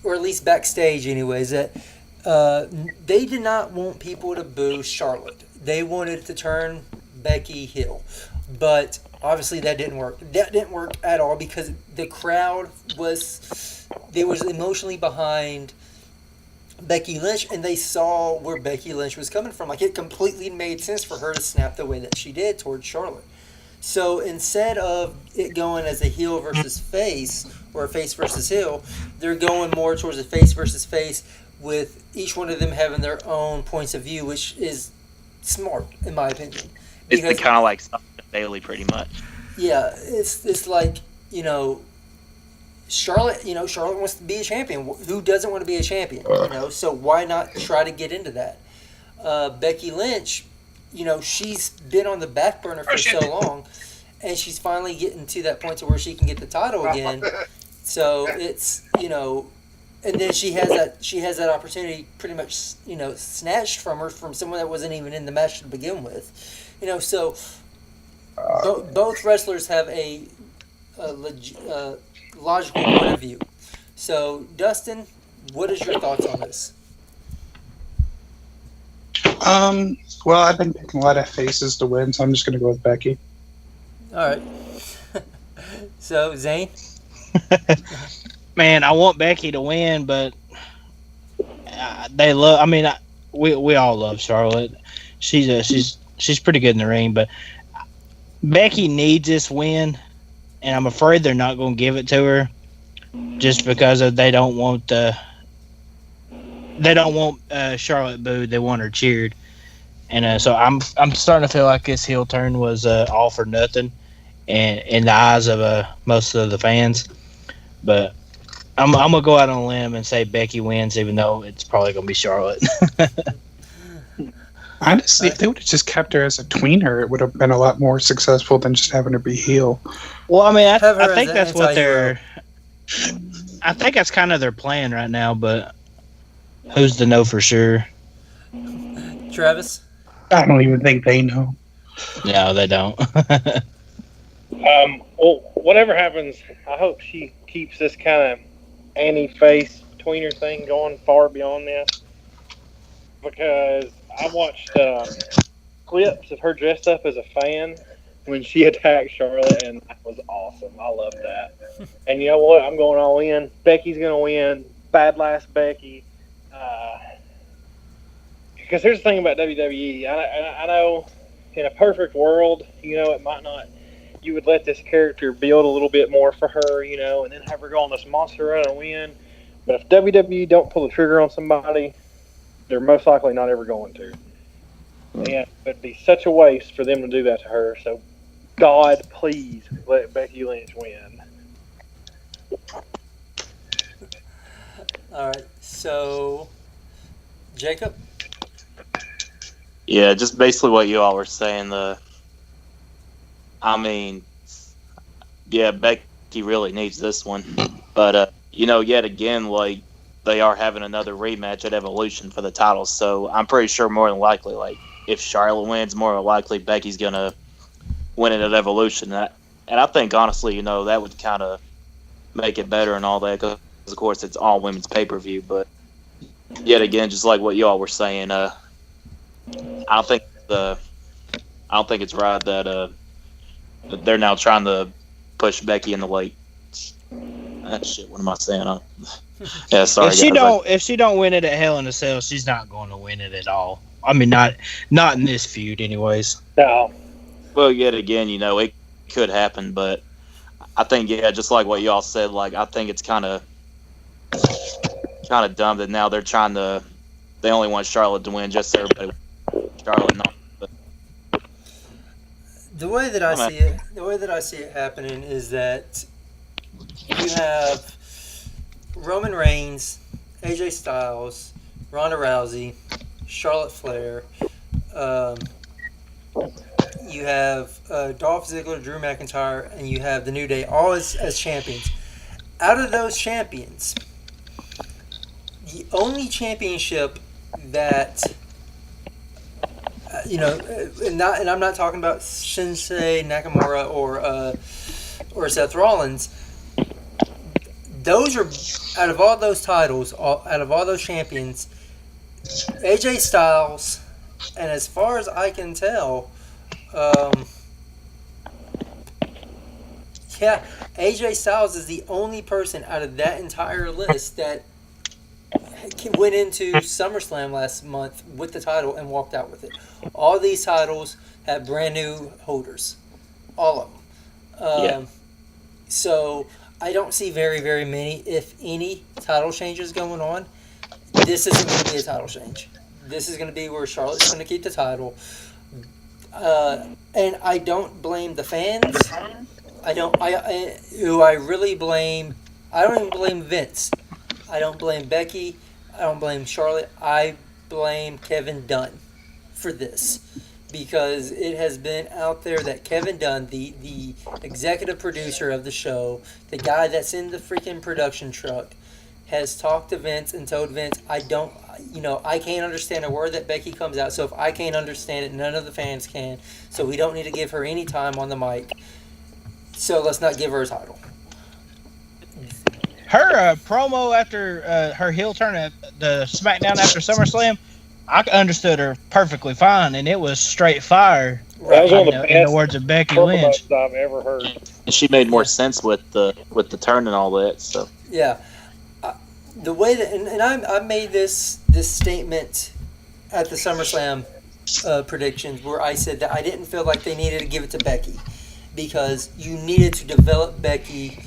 or at least backstage anyways, that they did not want people to boo Charlotte. They wanted to turn Becky heel. But obviously that didn't work. That didn't work at all because the crowd was emotionally behind Becky Lynch, and they saw where Becky Lynch was coming from. Like, it completely made sense for her to snap the way that she did towards Charlotte. So instead of it going as a heel versus face, or a face versus heel, they're going more towards a face versus face, with each one of them having their own points of view, which is smart, in my opinion. It's kind of like Bailey, pretty much. Yeah, it's like, Charlotte wants to be a champion. Who doesn't want to be a champion? So why not try to get into that? Becky Lynch, she's been on the back burner for so long, and she's finally getting to that point to where she can get the title again. So it's, and then she has that opportunity pretty much, snatched from her, from someone that wasn't even in the match to begin with. So both wrestlers have a logical point of view. So, Dustin, what is your thoughts on this? Well, I've been picking a lot of faces to win, so I'm just going to go with Becky. All right. So, Zane? Man, I want Becky to win, but they love. I mean, we all love Charlotte. She's pretty good in the ring, but Becky needs this win, and I'm afraid they're not going to give it to her, just because they don't want Charlotte booed. They want her cheered, and so I'm starting to feel like this heel turn was all for nothing, and in the eyes of most of the fans. But I'm gonna go out on a limb and say Becky wins, even though it's probably gonna be Charlotte. Honestly, if they would have just kept her as a tweener, it would have been a lot more successful than just having her be heel. Well, I mean, Have her I as think an that's what anti-hero. I think that's kind of their plan right now, but who's to know for sure? Travis? I don't even think they know. No, they don't. Well, whatever happens, I hope she keeps this kind of anti-face tweener thing going far beyond this. Because I watched clips of her dressed up as a fan when she attacked Charlotte, and that was awesome. I love that. And you know what? I'm going all in. Becky's going to win. Bad last Becky. Because here's the thing about WWE. I know in a perfect world, it might not. You would let this character build a little bit more for her, and then have her go on this monster run and win. But if WWE don't pull the trigger on somebody, they're most likely not ever going to. And it would be such a waste for them to do that to her. So, God, please let Becky Lynch win. All right. So, Jacob? Yeah, just basically what you all were saying. Becky really needs this one. But, yet again, like, they are having another rematch at Evolution for the title. So I'm pretty sure more than likely, like, if Charlotte wins, more than likely Becky's going to win it at Evolution. And I think, honestly, that would kind of make it better and all that. Because, of course, it's all women's pay-per-view. But, yet again, just like what you all were saying, I don't think it's right that they're now trying to push Becky into, like, shit. What am I saying? Yeah, sorry. If she don't win it at Hell in a Cell, she's not going to win it at all. I mean, not in this feud, anyways. No. Well, yet again, it could happen, but I think, just like what y'all said, like, I think it's kind of dumb that now they only want Charlotte to win just so everybody wants Charlotte not. But, The way that I see it happening is that you have Roman Reigns, AJ Styles, Ronda Rousey, Charlotte Flair. You have Dolph Ziggler, Drew McIntyre, and you have the New Day, all as champions. Out of those champions, the only championship that and I'm not talking about Shinsuke Nakamura or Seth Rollins. Those are out of all those titles, out of all those champions, AJ Styles, and as far as I can tell, AJ Styles is the only person out of that entire list that went into SummerSlam last month with the title and walked out with it. All these titles have brand new holders. All of them. So I don't see very, very many, if any, title changes going on. This isn't going to be a title change. This is going to be where Charlotte's going to keep the title. And I don't blame the fans. I don't even blame Vince. I don't blame Becky. I don't blame Charlotte. I blame Kevin Dunn for this. Because it has been out there that Kevin Dunn, the executive producer of the show, the guy that's in the freaking production truck, has talked to Vince and told Vince, I can't understand a word that Becky comes out, so if I can't understand it, none of the fans can, so we don't need to give her any time on the mic, so let's not give her a title. Her promo after her heel turn at the SmackDown after SummerSlam, I understood her perfectly fine, and it was straight fire. That was one of the best, in the words of Becky Lynch, I've ever heard. And she made more sense with the turn and all that. So yeah, the way that and I made this statement at the SummerSlam predictions where I said that I didn't feel like they needed to give it to Becky because you needed to develop Becky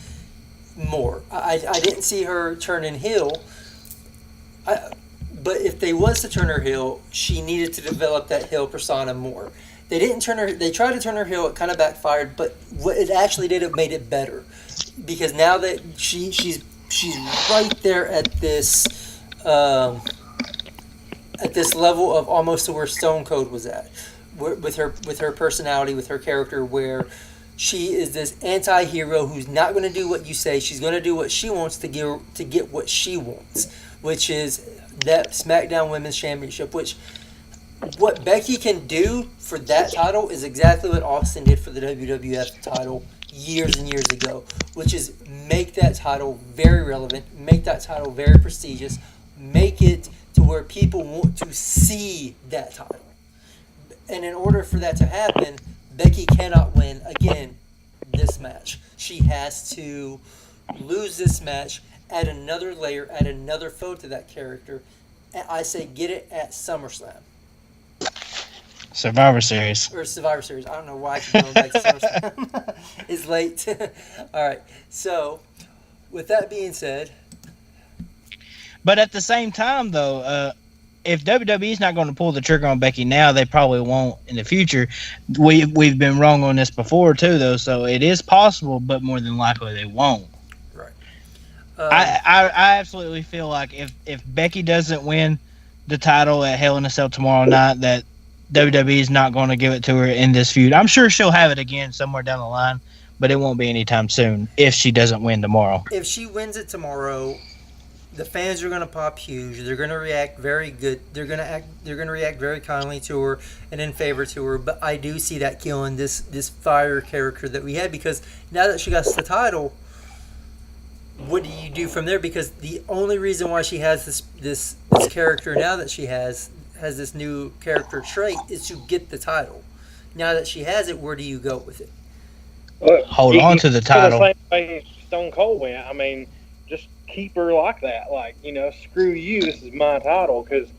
more. I didn't see her turning heel. But if they was to turn her heel, she needed to develop that heel persona more. They didn't turn her. They tried to turn her heel. It kind of backfired. But what it actually did, it made it better, because now that she's right there at this at this level of almost to where Stone Cold was at, with her personality, with her character, where she is this anti-hero who's not going to do what you say. She's going to do what she wants to get what she wants, which is that SmackDown Women's Championship. Which what Becky can do for that title is exactly what Austin did for the WWF title years and years ago, which is make that title very relevant, make that title very prestigious, make it to where people want to see that title. And in order for that to happen, Becky cannot win, again, this match. She has to lose this match, add another layer, add another foe to that character. And I say get it at SummerSlam. Survivor Series. Or Survivor Series. I don't know why I keep going back to SummerSlam. It's late. All right. So, with that being said. But at the same time, though, if WWE's not going to pull the trigger on Becky now, they probably won't in the future. We've been wrong on this before, too, though. So, it is possible, but more than likely they won't. Right. I absolutely feel like if Becky doesn't win the title at Hell in a Cell tomorrow night, that WWE is not going to give it to her in this feud. I'm sure she'll have it again somewhere down the line, but it won't be anytime soon if she doesn't win tomorrow. If she wins it tomorrow, the fans are going to pop huge. They're going to react very good. They're going to react very kindly to her and in favor to her. But I do see that killing this fire character that we had, because now that she got the title, what do you do from there? Because the only reason why she has this character now that she has this new character trait is to get the title. Now that she has it, where do you go with it? Look, Hold on to the title. The same way Stone Cold went. I mean, just keep her like that. Like, screw you. This is my title. Because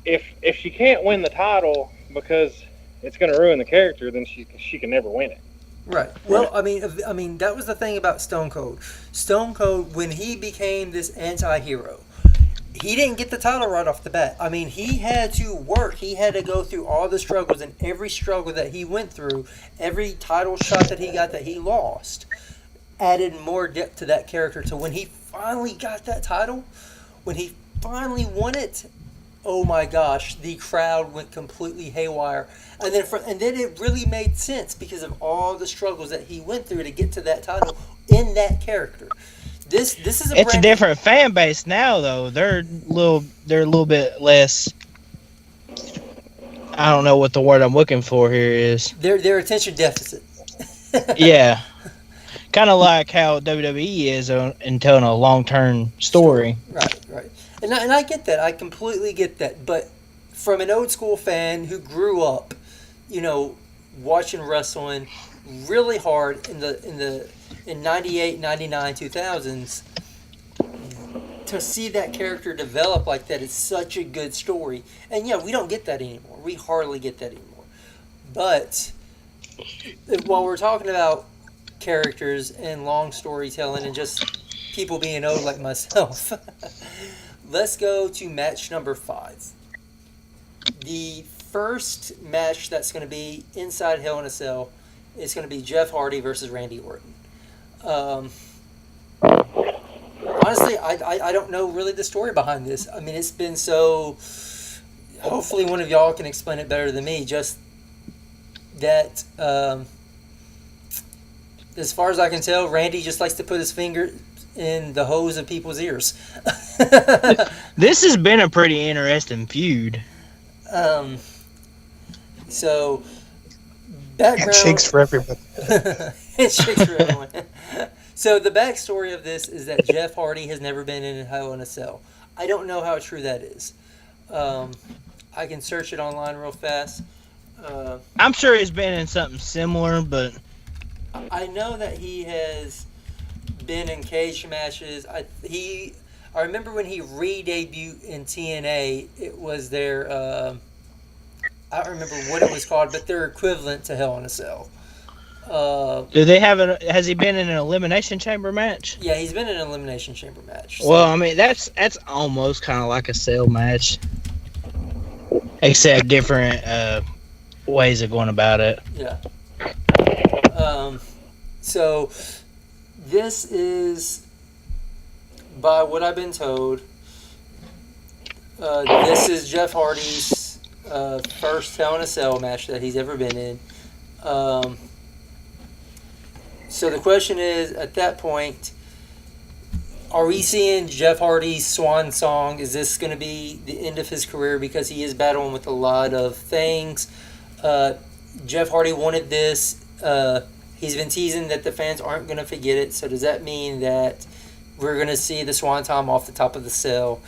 if she can't win the title because it's going to ruin the character, then she can never win it. Right. Well, I mean, that was the thing about Stone Cold. Stone Cold, when he became this anti-hero, he didn't get the title right off the bat. I mean, he had to work. He had to go through all the struggles, and every struggle that he went through, every title shot that he got that he lost, added more depth to that character. So when he finally got that title, when he finally won it, oh my gosh, the crowd went completely haywire. And then it really made sense because of all the struggles that he went through to get to that title in that character. This is It's a different fan base now, though. They're a little bit less. I don't know what the word I'm looking for here is. Their attention deficit. Yeah, kind of like how WWE is in telling a long-term story. Right. And I get that. I completely get that. But from an old school fan who grew up, watching wrestling really hard in 98, 99, 2000s, to see that character develop like that is such a good story. And yeah, we don't get that anymore. We hardly get that anymore. But while we're talking about characters and long storytelling and just people being old like myself, let's go to match number 5. The first match that's going to be inside Hell in a Cell is going to be Jeff Hardy versus Randy Orton. Honestly, I don't know really the story behind this. I mean, it's been so... Hopefully one of y'all can explain it better than me. Just that, as far as I can tell, Randy just likes to put his finger in the hose of people's ears. This has been a pretty interesting feud. So, background... Handshakes for everybody. Handshakes for everyone. So, the backstory of this is that Jeff Hardy has never been in Hell in a Cell. I don't know how true that is. I can search it online real fast. I'm sure he's been in something similar, but... I know that he has been in cage matches. I remember when he re-debuted in TNA, it was their... I don't remember what it was called, but they're equivalent to Hell in a Cell. Do they have has he been in an Elimination Chamber match? Yeah, he's been in an Elimination Chamber match. So. Well, I mean, that's almost kind of like a cell match. Except different ways of going about it. Yeah. So, this is, by what I've been told, This is Jeff Hardy's first Hell in a Cell match that he's ever been in. So the question is, at that point, are we seeing Jeff Hardy's swan song? Is this going to be the end of his career because he is battling with a lot of things? Jeff Hardy wanted this. He's been teasing that the fans aren't going to forget it. So does that mean that we're going to see the swanton off the top of the cell,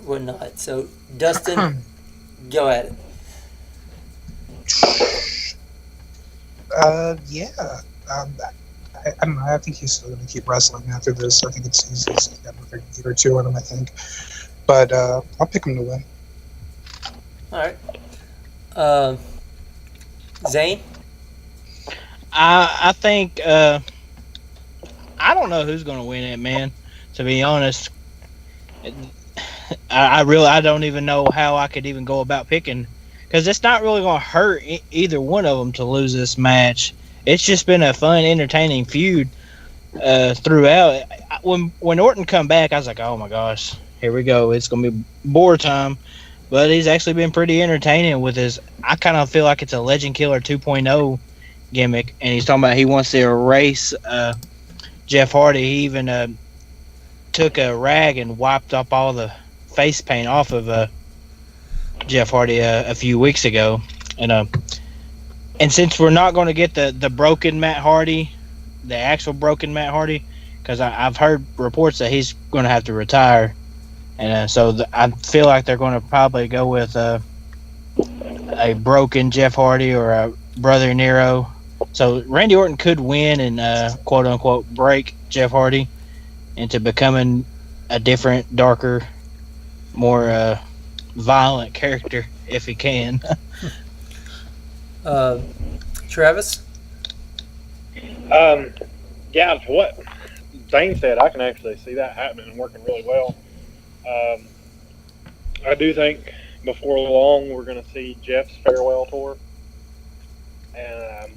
whatnot? So Dustin, go at it. Yeah. I don't know. I think he's still going to keep wrestling after this. I think he's got another year or two on him, I think. But I'll pick him to win. All right. Zane? I think I don't know who's going to win it, man. To be honest, I don't even know how I could even go about picking, because it's not really going to hurt either one of them to lose this match. It's just been a fun, entertaining feud throughout. When Orton come back, I was like, oh my gosh, here we go. It's going to be bore time. But he's actually been pretty entertaining with his, I kind of feel like it's a Legend Killer 2.0 gimmick. And he's talking about he wants to erase Jeff Hardy. He even took a rag and wiped up all the face paint off of Jeff Hardy a few weeks ago. And since we're not going to get the broken Matt Hardy, the actual broken Matt Hardy, because I've heard reports that he's going to have to retire. And so I feel like they're going to probably go with a broken Jeff Hardy or a Brother Nero. So Randy Orton could win and quote-unquote break Jeff Hardy into becoming a different, darker, more violent character if he can. Travis? Yeah, to what Zane said, I can actually see that happening and working really well. I do think before long we're going to see Jeff's farewell tour. And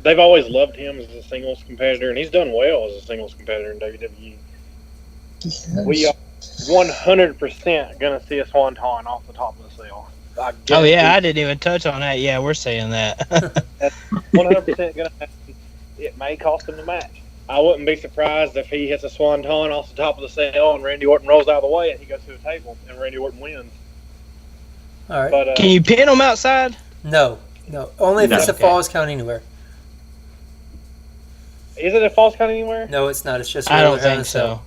they've always loved him as a singles competitor, and he's done well as a singles competitor in WWE. Yes. We are 100% going to see a swanton off the top of the cell. Oh, yeah, I didn't even touch on that. Yeah, we're saying that. That's 100% going to happen. It may cost him the match. I wouldn't be surprised if he hits a swanton off the top of the cell and Randy Orton rolls out of the way and he goes to a table and Randy Orton wins. All right. But, Can you pin him outside? No. Only if it's a Okay. Falls Count Anywhere. Is it a false count anywhere? No, it's not. It's just I don't regular Hell in a think so.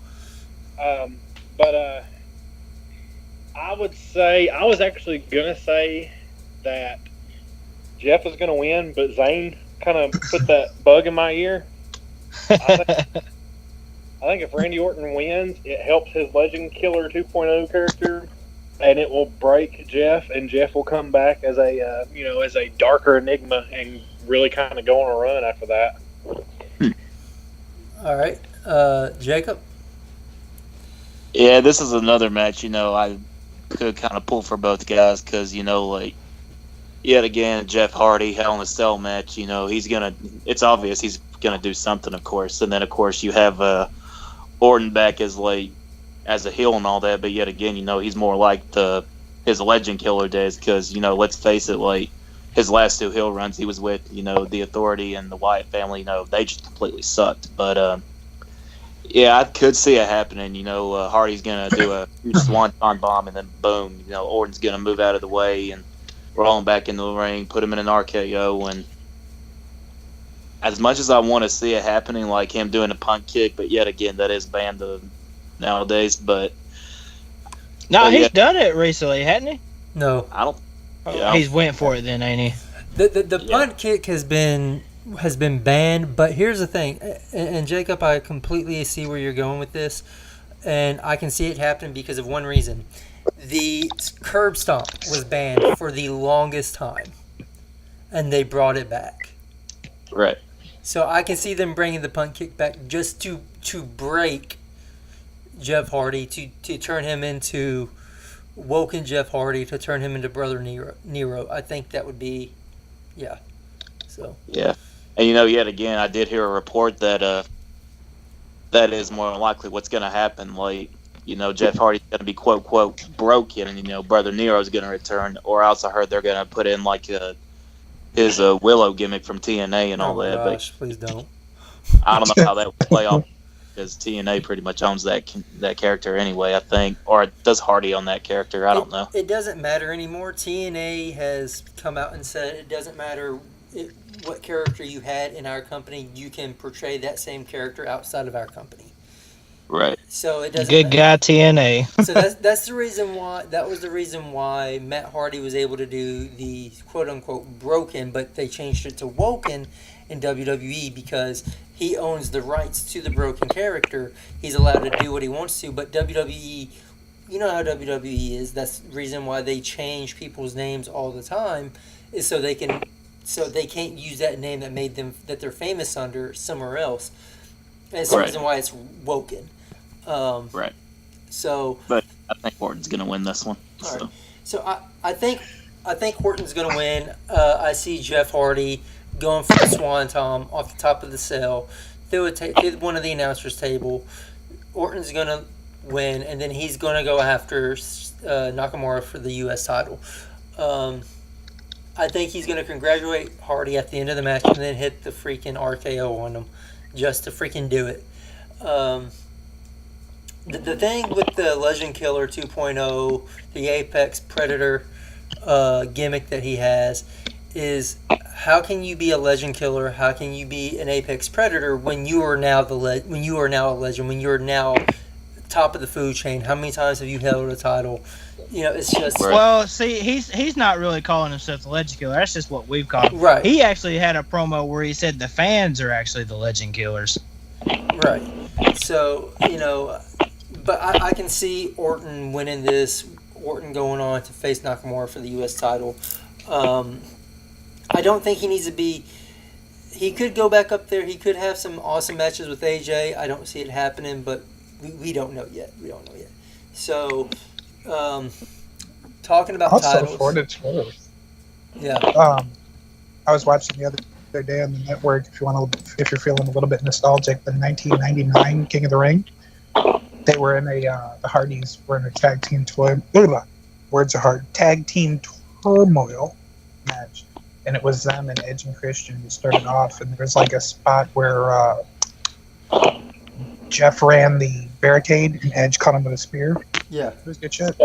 Cell. But I would say, I was actually going to say that Jeff is going to win, but Zane kind of put that bug in my ear. I think if Randy Orton wins, it helps his Legend Killer 2.0 character, and it will break Jeff, and Jeff will come back as a as a darker enigma and really kind of go on a run after that. All right. Jacob? Yeah, this is another match, I could kind of pull for both guys because, yet again, Jeff Hardy, Hell in a Cell match, it's obvious he's going to do something, of course. And then, of course, you have Orton back as a heel and all that, but yet again, he's more like his Legend Killer days because, let's face it, his last two heel runs he was with, the Authority and the Wyatt family, they just completely sucked. But, yeah, I could see it happening. Hardy's going to do a huge swanton bomb, and then boom, Orton's going to move out of the way and roll him back into the ring, put him in an RKO. And as much as I want to see it happening, like him doing a punt kick, but yet again, that is banned nowadays. But He's done it recently, hasn't he? No. I don't. Yeah. He's went for it then, ain't he? The punt kick has been banned, but here's the thing, and Jacob, I completely see where you're going with this, and I can see it happen because of one reason. The curb stomp was banned for the longest time, and they brought it back. Right. So I can see them bringing the punt kick back just to break Jeff Hardy, to turn him into Woken Jeff Hardy, to turn him into Brother Nero. I think that would be, yeah. So. Yeah. And, yet again, I did hear a report that that is more than likely what's going to happen. Jeff Hardy's going to be quote broken, and Brother Nero's going to return. Or I also heard they're going to put in like his Willow gimmick from TNA and all that. Gosh, please don't. But I don't know how that would play off because TNA pretty much owns that character anyway, I think, or does Hardy on that character? I don't know. It doesn't matter anymore. TNA has come out and said it doesn't matter what character you had in our company, you can portray that same character outside of our company. Right. So it doesn't. Good guy, TNA. So that's the reason why. That was the reason why Matt Hardy was able to do the quote unquote broken, but they changed it to woken in WWE because he owns the rights to the broken character. He's allowed to do what he wants to, but WWE, you know how WWE is. That's the reason why they change people's names all the time, is so they can't use that name that they're famous under somewhere else. And it's the reason why it's woken. Right. So, but I think Orton's going to win this one. So, right. So I think Orton's going to win. I see Jeff Hardy going for the Swanton off the top of the cell through one of the announcers' table. Orton's going to win, and then he's going to go after Nakamura for the U.S. title. I think he's going to congratulate Hardy at the end of the match and then hit the freaking RKO on him just to freaking do it. The thing with the Legend Killer 2.0, the Apex Predator gimmick that he has, is how can you be a Legend Killer? How can you be an Apex Predator when you are now a legend? When you are now top of the food chain? How many times have you held a title? It's just. Well, see, he's not really calling himself the Legend Killer. That's just what we've called him. Right. He actually had a promo where he said the fans are actually the Legend Killers. Right. So, but I can see Orton winning this. Orton going on to face Nakamura for the U.S. title. I don't think he needs to be. He could go back up there. He could have some awesome matches with AJ. I don't see it happening, but we don't know yet. So, talking about Also, titles. for what it's worth, Yeah. I was watching the other day on the network. If you're feeling a little bit nostalgic, the 1999 King of the Ring. They were in the Hardys were in a tag team tag team turmoil match, and it was them and Edge and Christian who started off. And there was like a spot where Jeff ran the barricade and Edge caught him with a spear. Yeah. It was good shit.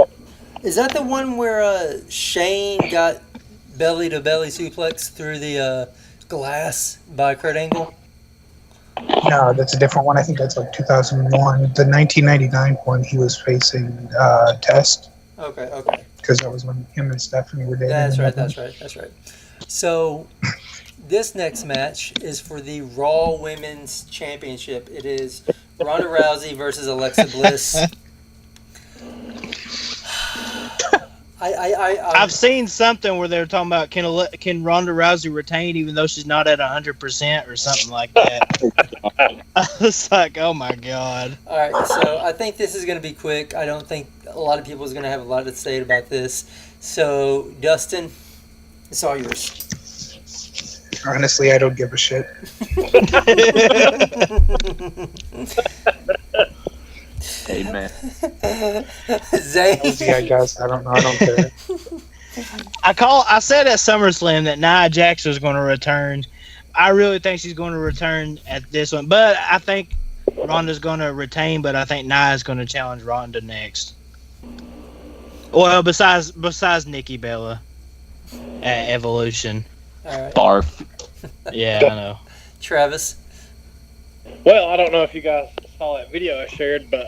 Is that the one where Shane got belly to belly suplex through the glass by Kurt Angle? No, that's a different one. I think that's like 2001. The 1999 one, he was facing Test. Okay. Because that was when him and Stephanie were dating. That's right. So, this next match is for the Raw Women's Championship. It is Ronda Rousey versus Alexa Bliss. I've seen something where they're talking about can Ronda Rousey retain even though she's not at 100% or something like that. I was like, oh my god. All right, so I think this is going to be quick. I don't think a lot of people is going to have a lot to say about this. So, Dustin, it's all yours. Honestly, I don't give a shit. Amen. Zane. Yeah, guys, I don't know. I don't care. I said at SummerSlam that Nia Jax was going to return. I really think she's going to return at this one, but I think Ronda's going to retain. But I think Nia's going to challenge Ronda next. Well, besides Nikki Bella at Evolution. All right. Barf. Yeah, I know. Travis. Well, I don't know if you guys saw that video I shared, but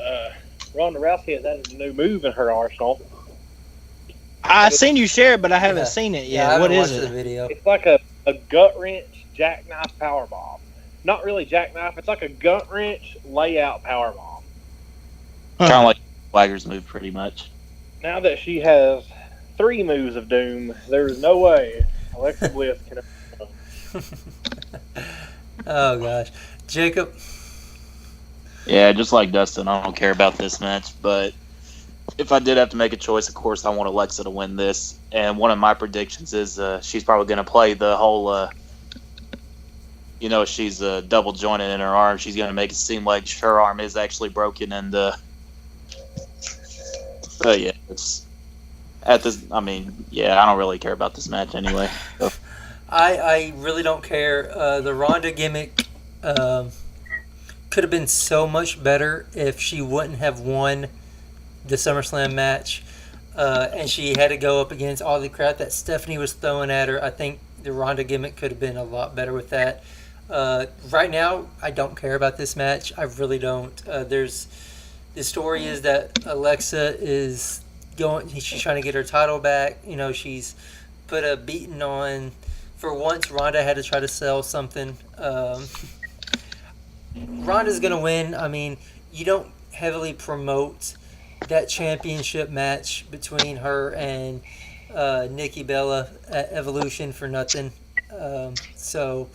Ronda Rousey has added a new move in her arsenal. I seen you share it, but I haven't seen it yet. I What haven't is watched it? the video. It's like a gut wrench jackknife powerbomb. Not really jackknife. It's like a gut wrench layout powerbomb. Kind of like Swagger's move, pretty much. Now that she has 3 moves of doom, there's no way Alexa Bliss can. Oh gosh, Jacob. Yeah, just like Dustin, I don't care about this match, but if I did have to make a choice, of course, I want Alexa to win this. And one of my predictions is she's probably going to play the whole, she's double jointed in her arm. She's going to make it seem like her arm is actually broken, and Yeah, it's at this. I mean, yeah, I don't really care about this match anyway. So. I really don't care. The Ronda gimmick could have been so much better if she wouldn't have won the SummerSlam match, and she had to go up against all the crap that Stephanie was throwing at her. I think the Ronda gimmick could have been a lot better with that. Right now, I don't care about this match. I really don't. The story is that Alexa is going. She's trying to get her title back. You know, she's put a beating on. For once, Ronda had to try to sell something. Ronda's gonna win. I mean, you don't heavily promote that championship match between her and Nikki Bella at Evolution for nothing. So,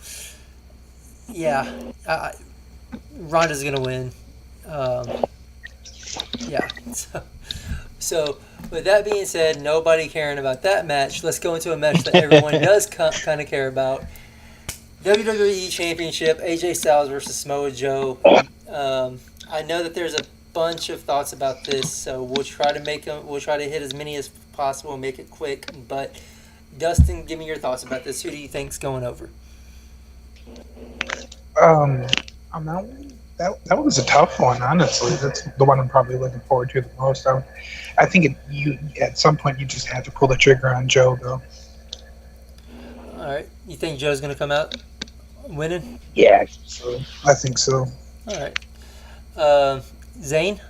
yeah, Ronda's gonna win. Yeah. So, with that being said, nobody caring about that match. Let's go into a match that everyone does kind of care about. WWE Championship, AJ Styles versus Samoa Joe. I know that there's a bunch of thoughts about this, so we'll try to hit as many as possible and make it quick. But Dustin, give me your thoughts about this. Who do you think's going over? On that one, that was a tough one, honestly. That's the one I'm probably looking forward to the most. I think at some point you just have to pull the trigger on Joe, though. All right, you think Joe's going to come out winning? Yeah, I think so. All right, Zane.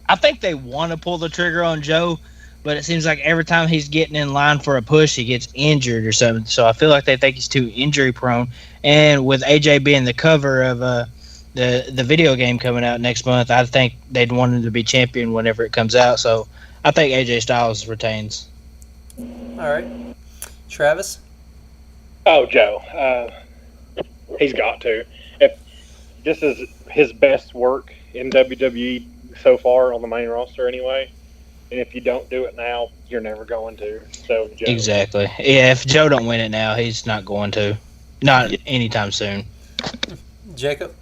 I think they want to pull the trigger on Joe, but it seems like every time he's getting in line for a push, he gets injured or something. So I feel like they think he's too injury prone. And with AJ being the cover of the video game coming out next month, I think they'd want him to be champion whenever it comes out. So I think AJ Styles retains. All right, Travis. Oh, Joe. He's got to. If this is his best work in WWE so far on the main roster, anyway. And if you don't do it now, you're never going to. So Joe. Exactly. Yeah, if Joe don't win it now, he's not going to. Not anytime soon. Jacob?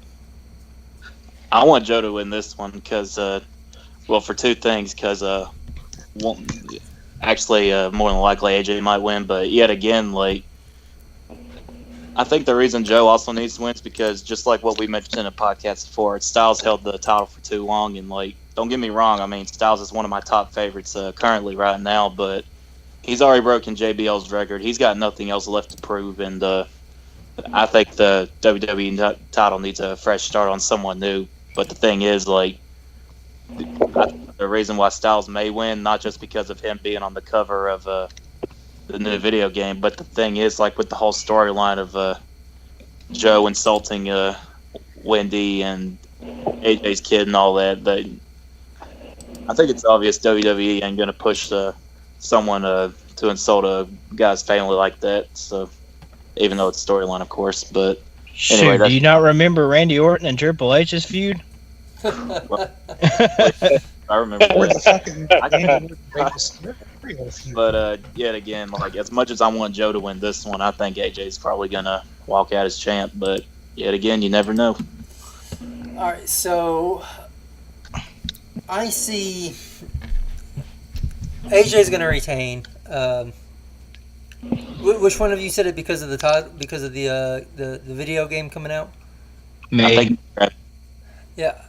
I want Joe to win this one because, for two things. Because, more than likely AJ might win. But yet again, I think the reason Joe also needs to win is because, just like what we mentioned in a podcast before, Styles held the title for too long. And, don't get me wrong, I mean, Styles is one of my top favorites currently right now, but he's already broken JBL's record. He's got nothing else left to prove, and I think the WWE title needs a fresh start on someone new. But the thing is, the reason why Styles may win, not just because of him being on the cover of the new video game, but the thing is, with the whole storyline of Joe insulting Wendy and AJ's kid and all that, I think it's obvious WWE ain't going to push someone to insult a guy's family like that. So, even though it's storyline, of course. But anyway, do you not remember Randy Orton and Triple H's feud? I remember. Or the fucking But yet again, as much as I want Joe to win this one, I think AJ's probably going to walk out as champ. But yet again, you never know. All right, so I see AJ's going to retain. Which one of you said it because of the video game coming out? Me. I think, Yeah,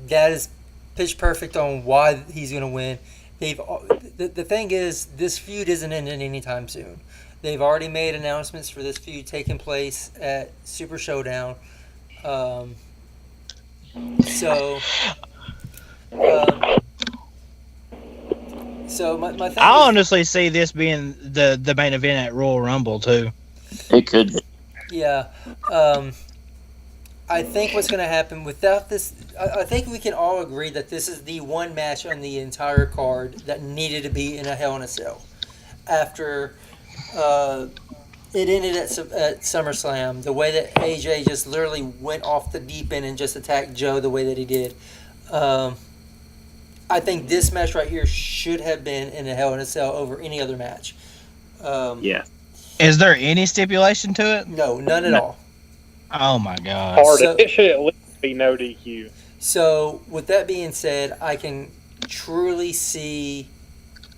that is pitch perfect on why he's going to win. The thing is, this feud isn't ending anytime soon. They've already made announcements for this feud taking place at Super Showdown. So my thing I is, honestly see this being the main event at Royal Rumble too. it could be. yeah, I think what's going to happen without this, I think we can all agree that this is the one match on the entire card that needed to be in a Hell in a Cell. After it ended at SummerSlam, the way that AJ just literally went off the deep end and just attacked Joe the way that he did. I think this match right here should have been in a Hell in a Cell over any other match. Yeah. Is there any stipulation to it? No, none at all. Oh my god. Hard. So- It should at least be no DQ. So, with that being said, I can truly see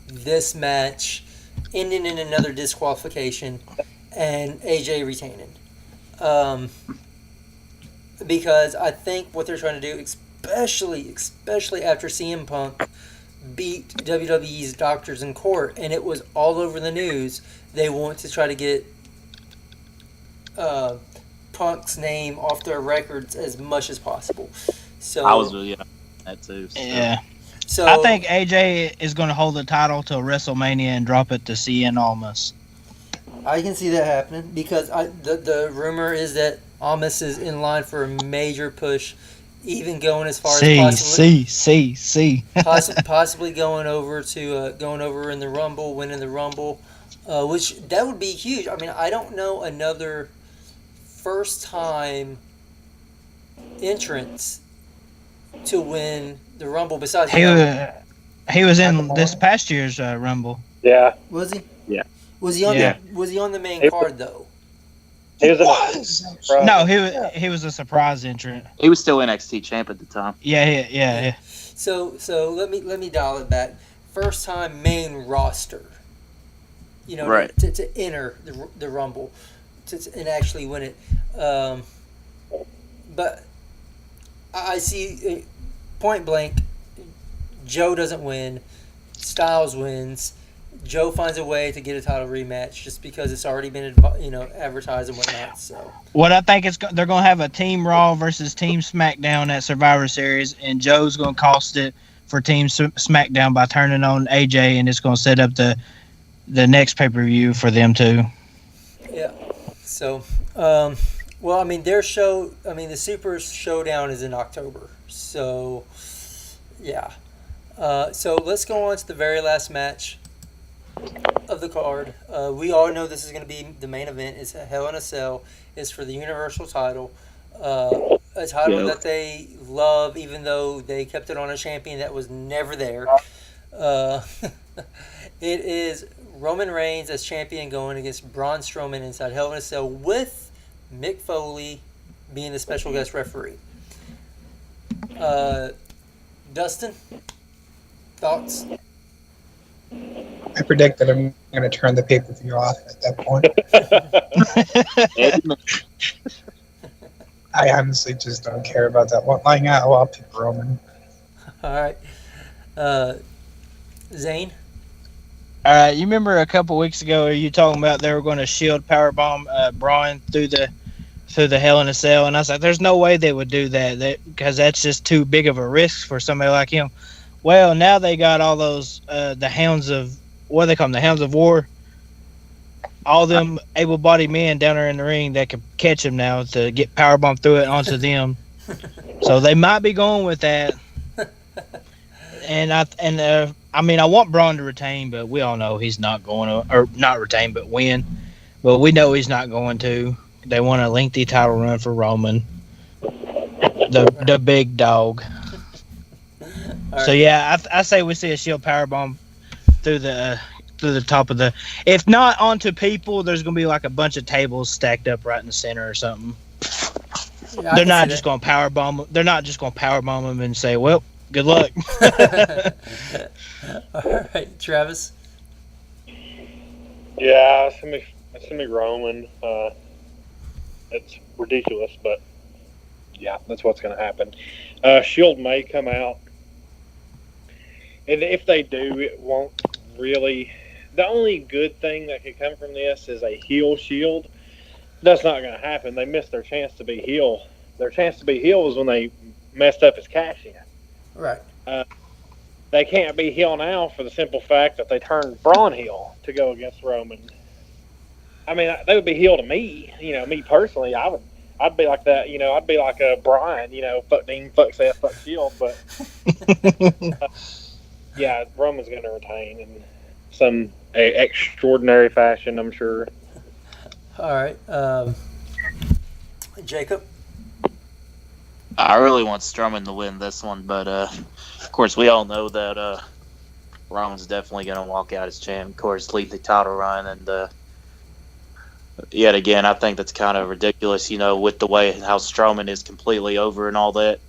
this match ending in another disqualification and AJ retaining. Because I think what they're trying to do, especially after CM Punk beat WWE's doctors in court, and it was all over the news, they want to try to get Punk's name off their records as much as possible. So I was really that too. So. Yeah. So I think AJ is going to hold the title till WrestleMania and drop it to CN Almas. I can see that happening because the rumor is that Almas is in line for a major push, even going as far as possibly going over in the Rumble, winning the Rumble, which that would be huge. I mean, I don't know another first time entrance to win the Rumble besides He was in this past year's Rumble. Yeah. Was he? Yeah. Was he on Yeah. Was he on the main card though? He was. No, he was a surprise entrant. He was still NXT champ at the time. Yeah. So let me dial it back. First time main roster. You know, Right. to enter the Rumble, and actually win it. But I see point blank. Joe doesn't win. Styles wins. Joe finds a way to get a title rematch just because it's already been advertised and whatnot. So What I think they're going to have a Team Raw versus Team SmackDown at Survivor Series, and Joe's going to cost it for Team SmackDown by turning on AJ, and it's going to set up the next pay-per-view for them too. yeah. So well, I mean the Super Showdown is in October. So yeah. So let's go on to the very last match of the card. We all know this is going to be the main event. It's a Hell in a Cell. It's for the Universal title. A title that they love, even though they kept it on a champion that was never there. It is Roman Reigns as champion going against Braun Strowman inside Hell in a Cell with Mick Foley being the special guest referee. Dustin, thoughts? I predict that I'm going to turn the pay-per-view off at that point. I honestly just don't care about that one. Lying out, I'll pick Roman. All right. Zane? All right, you remember a couple weeks ago you talking about they were going to shield powerbomb Braun through the Hell in a Cell, and I was like, there's no way they would do that because that's just too big of a risk for somebody like him. Well, now they got all those the Hounds of what they call them, the Hounds of War. All them able-bodied men down there in the ring that can catch him now to get powerbombed through it onto them. So they might be going with that. And I want Braun to retain, but we all know he's not going to, or not retain, but win. But we know he's not going to. They want a lengthy title run for Roman, the big dog. Right. So yeah, I say we see a shield powerbomb through the top of the. If not onto people, there's gonna be like a bunch of tables stacked up right in the center or something. Yeah, They're not just gonna powerbomb. They're not just gonna powerbomb them and say, "Well, good luck." All right, Travis. Yeah, it's gonna be Roman. It's ridiculous, but yeah, that's what's gonna happen. Shield may come out, and if they do, it won't really. The only good thing that could come from this is a heel Shield. That's not going to happen. They missed their chance to be heel. Their chance to be heel was when they messed up his cash in. Right. They can't be heel now for the simple fact that they turned Braun heel to go against Roman. I mean, they would be heel to me. Me personally, I'd be like that. I'd be like a Brian. Fuck Dean, fuck Seth, fuck Shield. But yeah, Roman's going to retain in some extraordinary fashion, I'm sure. All right. Jacob? I really want Strowman to win this one, but of course we all know that Roman's definitely going to walk out as champ. Of course, lead the title run, and yet again, I think that's kind of ridiculous. With the way how Strowman is completely over and all that.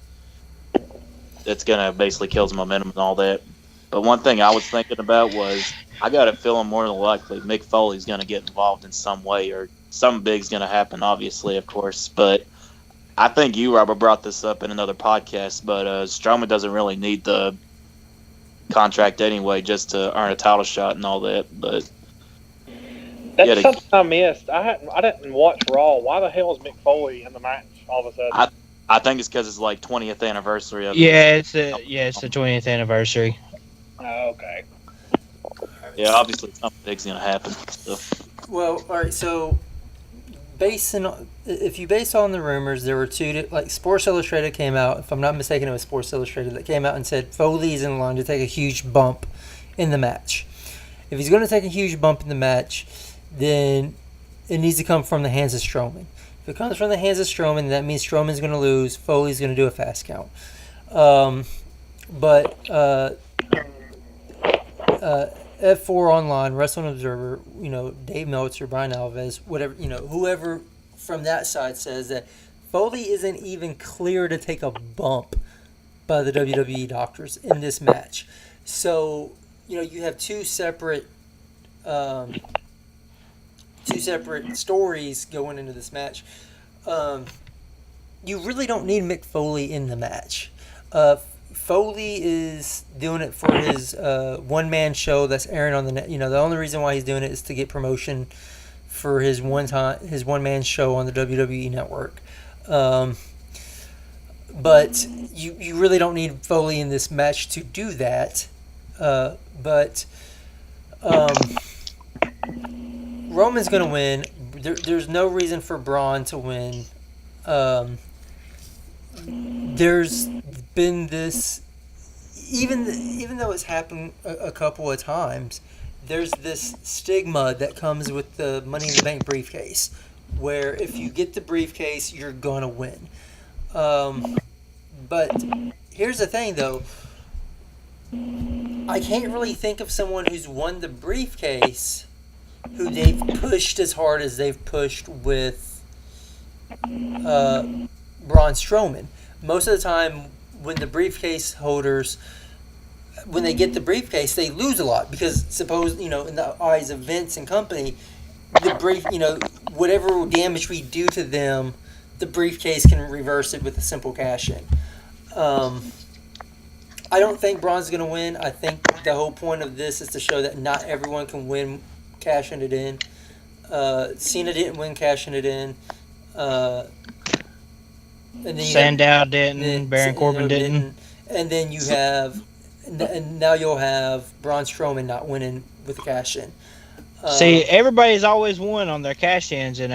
it's gonna basically kill his momentum and all that. But one thing I was thinking about was I got a feeling more than likely Mick Foley's gonna get involved in some way, or something big's gonna happen. Obviously, of course, but I think you, Robert, brought this up in another podcast. But Strowman doesn't really need the contract anyway, just to earn a title shot and all that. But That's something I missed. I didn't watch Raw. Why the hell is Mick Foley in the match all of a sudden? I think it's because it's like 20th anniversary of It's the 20th anniversary. Oh, okay. Yeah, obviously something big's gonna happen. So. Well, all right. So, if you base on the rumors, there were two. Like Sports Illustrated came out. If I'm not mistaken, it was Sports Illustrated that came out and said Foley's in line to take a huge bump in the match. If he's going to take a huge bump in the match, then it needs to come from the hands of Strowman. If it comes from the hands of Strowman, that means Strowman's going to lose. Foley's going to do a fast count. But F4 Online, Wrestling Observer, Dave Meltzer, Brian Alvarez, whatever, whoever from that side says that Foley isn't even clear to take a bump by the WWE doctors in this match. So, you have two separate stories going into this match. You really don't need Mick Foley in the match. Foley is doing it for his one-man show that's airing on the net. The only reason why he's doing it is to get promotion for his one-man show on the WWE network. But you really don't need Foley in this match to do that. But Roman's going to win. There's no reason for Braun to win. There's been this, even though it's happened a couple of times, there's this stigma that comes with the Money in the Bank briefcase, where if you get the briefcase, you're gonna win. But here's the thing, though. I can't really think of someone who's won the briefcase who they've pushed as hard as they've pushed with Braun Strowman. Most of the time, when the briefcase holders, when they get the briefcase, they lose a lot because in the eyes of Vince and company, whatever damage we do to them, the briefcase can reverse it with a simple cash in. I don't think Braun's going to win. I think the whole point of this is to show that not everyone can win cashing it in. Cena didn't win cashing it in. And then Sandow didn't. Baron Corbin didn't. And then you have, and now you'll have Braun Strowman not winning with the cash in. See, everybody's always won on their cash ins, and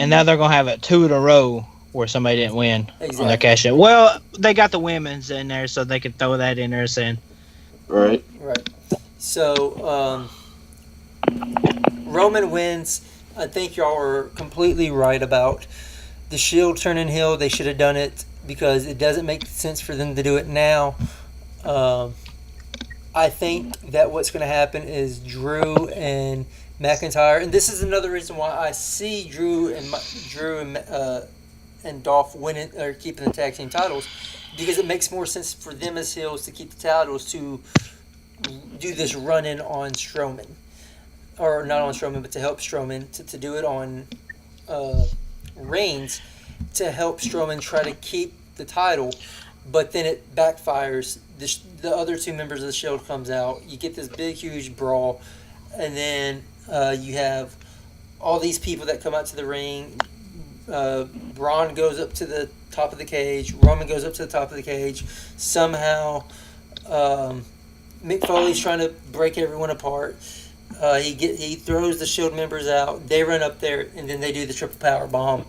now they're gonna have it 2 in a row where somebody didn't win on their cash in. Well, they got the women's in there, so they could throw that in there saying. Right. So Roman wins. I think y'all are completely right about the Shield turning heel. They should have done it because it doesn't make sense for them to do it now. I think that what's going to happen is Drew and McIntyre, and this is another reason why I see Drew and Dolph winning or keeping the tag team titles, because it makes more sense for them as heels to keep the titles to do this run-in on Strowman, or not on Strowman, but to help Strowman to do it on Reigns, to help Strowman try to keep the title, but then it backfires. The other two members of the Shield comes out. You get this big, huge brawl, and then you have all these people that come out to the ring. Braun goes up to the top of the cage. Roman goes up to the top of the cage. Somehow, Mick Foley's trying to break everyone apart. He throws the Shield members out. They run up there, and then they do the triple power bomb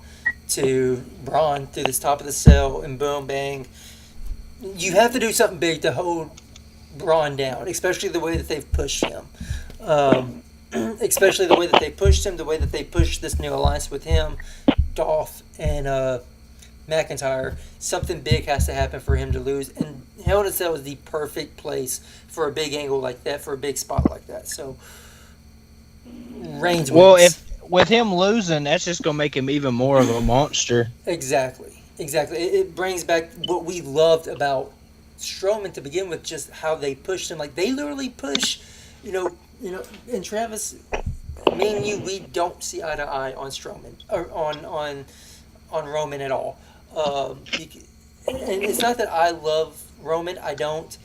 to Braun through the top of the cell, and boom, bang. You have to do something big to hold Braun down, especially the way that they've pushed him. Especially the way that they pushed him, the way that they pushed this new alliance with him, Dolph and McIntyre. Something big has to happen for him to lose. And Hell in a Cell is the perfect place for a big angle like that, for a big spot like that. So, Reigns wins. Well, if with him losing, that's just going to make him even more of a monster. Exactly. Exactly. It brings back what we loved about Strowman to begin with, just how they pushed him. Like, they literally push, and Travis, me and you, we don't see eye to eye on Strowman or on Roman at all. And it's not that I love Roman. I don't.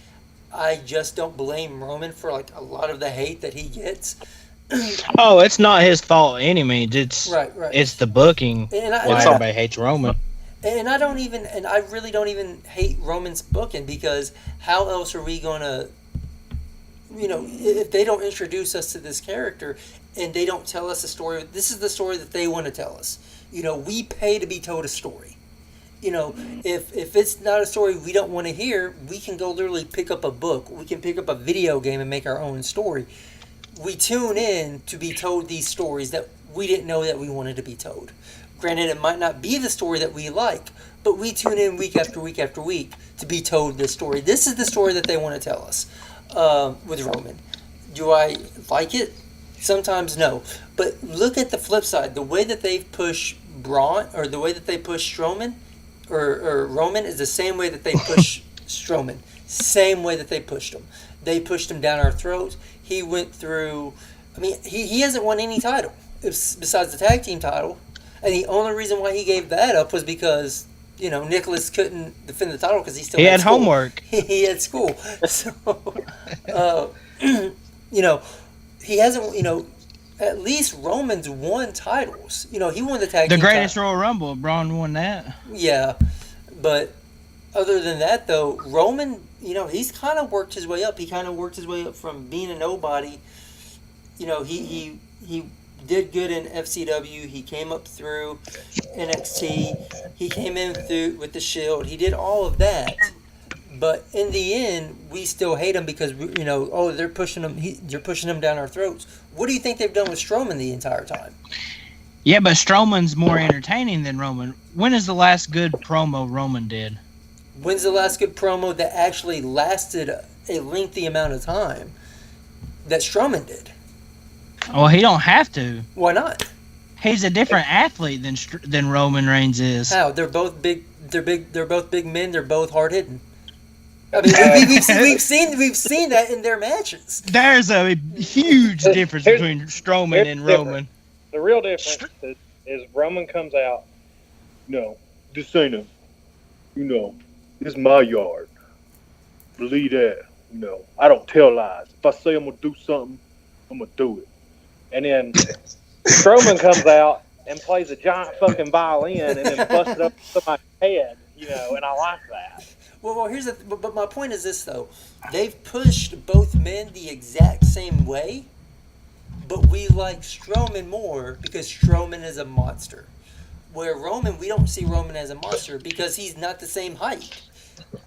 I just don't blame Roman for like a lot of the hate that he gets. Oh, it's not his fault any means. It's Right. It's the booking. And Why everybody hates Roman. And I really don't even hate Roman's booking, because how else are we gonna, if they don't introduce us to this character and they don't tell us a story, this is the story that they want to tell us. We pay to be told a story. If it's not a story we don't want to hear, we can go literally pick up a book. We can pick up a video game and make our own story. We tune in to be told these stories that we didn't know that we wanted to be told. Granted, it might not be the story that we like, but we tune in week after week after week to be told this story. This is the story that they want to tell us with Roman. Do I like it? Sometimes no. But look at the flip side. The way that they push Braun, or the way that they push Strowman, or Roman, is the same way that they push Strowman. Same way that they pushed him. They pushed him down our throats. He went through... he hasn't won any title besides the tag team title. And the only reason why he gave that up was because, Nicholas couldn't defend the title because he had school. Homework. He had school. So, he hasn't, at least Roman's won titles. He won the tag team The greatest title. Royal Rumble, Braun won that. Yeah. But other than that, though, Roman, he's kind of worked his way up. He kind of worked his way up from being a nobody. He did good in FCW. He came up through NXT. He came in through with the Shield. He did all of that. But in the end, we still hate him because, they're pushing him. You're pushing him down our throats. What do you think they've done with Strowman the entire time? Yeah, but Strowman's more entertaining than Roman. When is the last good promo Roman did? When's the last good promo that actually lasted a lengthy amount of time that Strowman did? Well, he don't have to. Why not? He's a different athlete than Roman Reigns is. How? They're both big. They're both big men. They're both hard hitting. We've seen that in their matches. There's a huge difference between Strowman and Roman. The real difference is Roman comes out. No, this ain't a. This is my yard. Believe that. I don't tell lies. If I say I'm gonna do something, I'm gonna do it. And then Strowman comes out and plays a giant fucking violin and then busts it up somebody's head, and I like that. Well, here's but my point is this, though. They've pushed both men the exact same way, but we like Strowman more because Strowman is a monster. Where Roman, we don't see Roman as a monster because he's not the same height.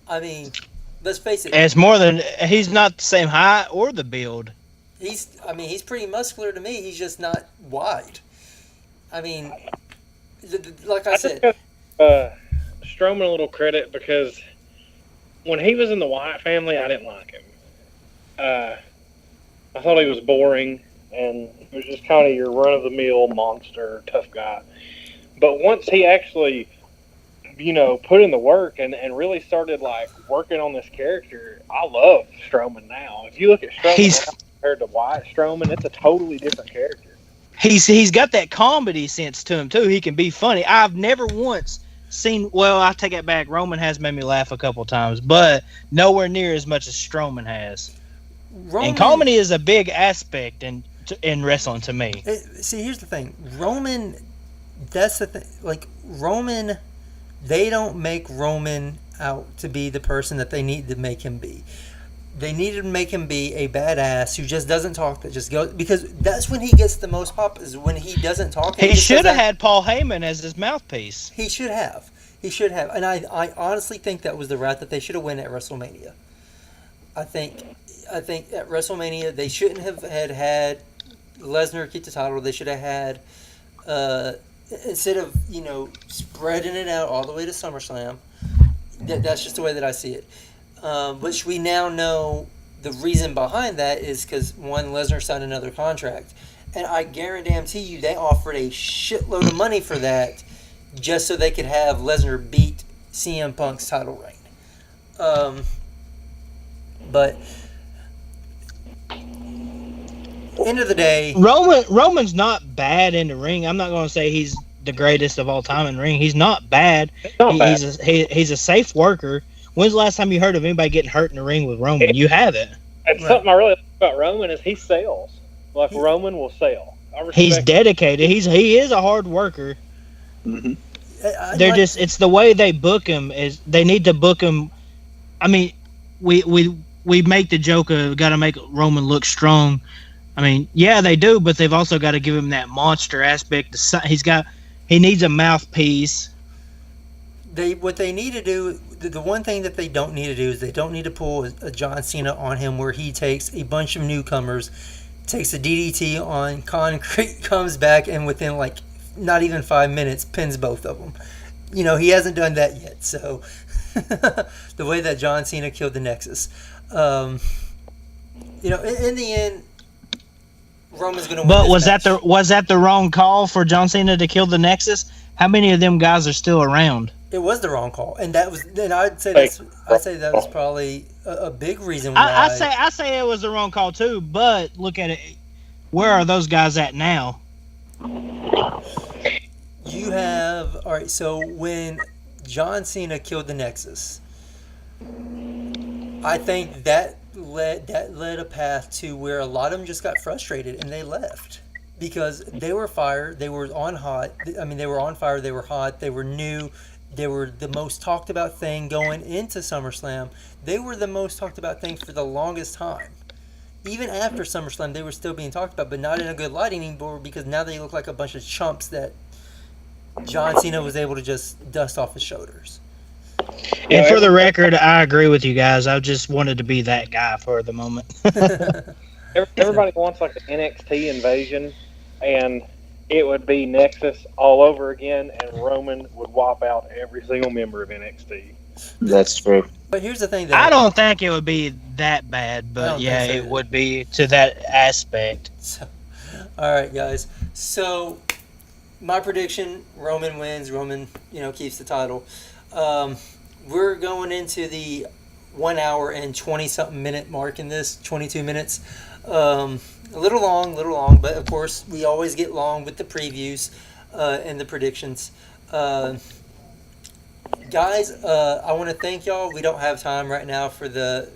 Let's face it. It's more than... He's not the same height or the build. He's pretty muscular to me. He's just not wide. Like I said... Strowman a little credit because when he was in the Wyatt family, I didn't like him. I thought he was boring and he was just kind of your run-of-the-mill monster, tough guy. But once he actually, put in the work and really started, working on this character, I love Strowman now. If you look at Strowman now compared to Wyatt Strowman, it's a totally different character. He's got that comedy sense to him, too. He can be funny. I've never once seen... Well, I take it back. Roman has made me laugh a couple times, but nowhere near as much as Strowman has. And comedy is a big aspect in wrestling to me. See, here's the thing. Roman... That's the thing. Roman, they don't make Roman out to be the person that they need to make him be. They needed to make him be a badass who just doesn't talk, that just goes... Because that's when he gets the most pop, is when he doesn't talk. He should have had Paul Heyman as his mouthpiece. He should have. And I honestly think that was the route that they should have went at WrestleMania. I think at WrestleMania, they shouldn't have had Lesnar keep the title. They should have had... instead of, spreading it out all the way to SummerSlam, that's just the way that I see it. Which we now know the reason behind that is because, one, Lesnar signed another contract. And I guarantee you they offered a shitload of money for that just so they could have Lesnar beat CM Punk's title reign. But end of the day, Roman's not bad in the ring. I'm not going to say he's the greatest of all time in the ring. He's not bad. He's a safe worker. When's the last time you heard of anybody getting hurt in the ring with Roman? You haven't. And something I really like about Roman is he sells. Like Roman will sell. He's dedicated. He is a hard worker. Mm-hmm. It's the way they book him is they need to book him. I mean, we make the joke of got to make Roman look strong. I mean, yeah, they do, but they've also got to give him that monster aspect. He needs a mouthpiece. What they need to do, the one thing that they don't need to do is they don't need to pull a John Cena on him where he takes a bunch of newcomers, takes a DDT on concrete, comes back, and within like not even 5 minutes pins both of them. You know, he hasn't done that yet. So the way that John Cena killed the Nexus, you know, in the end, Roman's going to win. But was that the wrong call for John Cena to kill the Nexus? How many of them guys are still around? It was the wrong call, and I'd say that was probably a big reason why. I say it was the wrong call too. But look at it. Where are those guys at now? You have all right. So when John Cena killed the Nexus, I think that led a path to where a lot of them just got frustrated and they left because they were fired. They were on hot. I mean, they were on fire. They were hot. They were new. They were the most talked about thing going into SummerSlam. They were the most talked about thing for the longest time. Even after SummerSlam, they were still being talked about, but not in a good light anymore because now they look like a bunch of chumps that John Cena was able to just dust off his shoulders. And for the record, I agree with you guys. I just wanted to be that guy for the moment. Everybody wants like an NXT invasion, and it would be Nexus all over again, and Roman would wipe out every single member of NXT. That's true. But here's the thing, I don't think it would be that bad, but yeah, it would be to that aspect. So, all right, guys. So my prediction: Roman wins. Roman, keeps the title. We're going into the 1 hour and 20-something minute mark in this, 22 minutes. A little long, but of course we always get long with the previews and the predictions. Guys, I want to thank y'all. We don't have time right now for the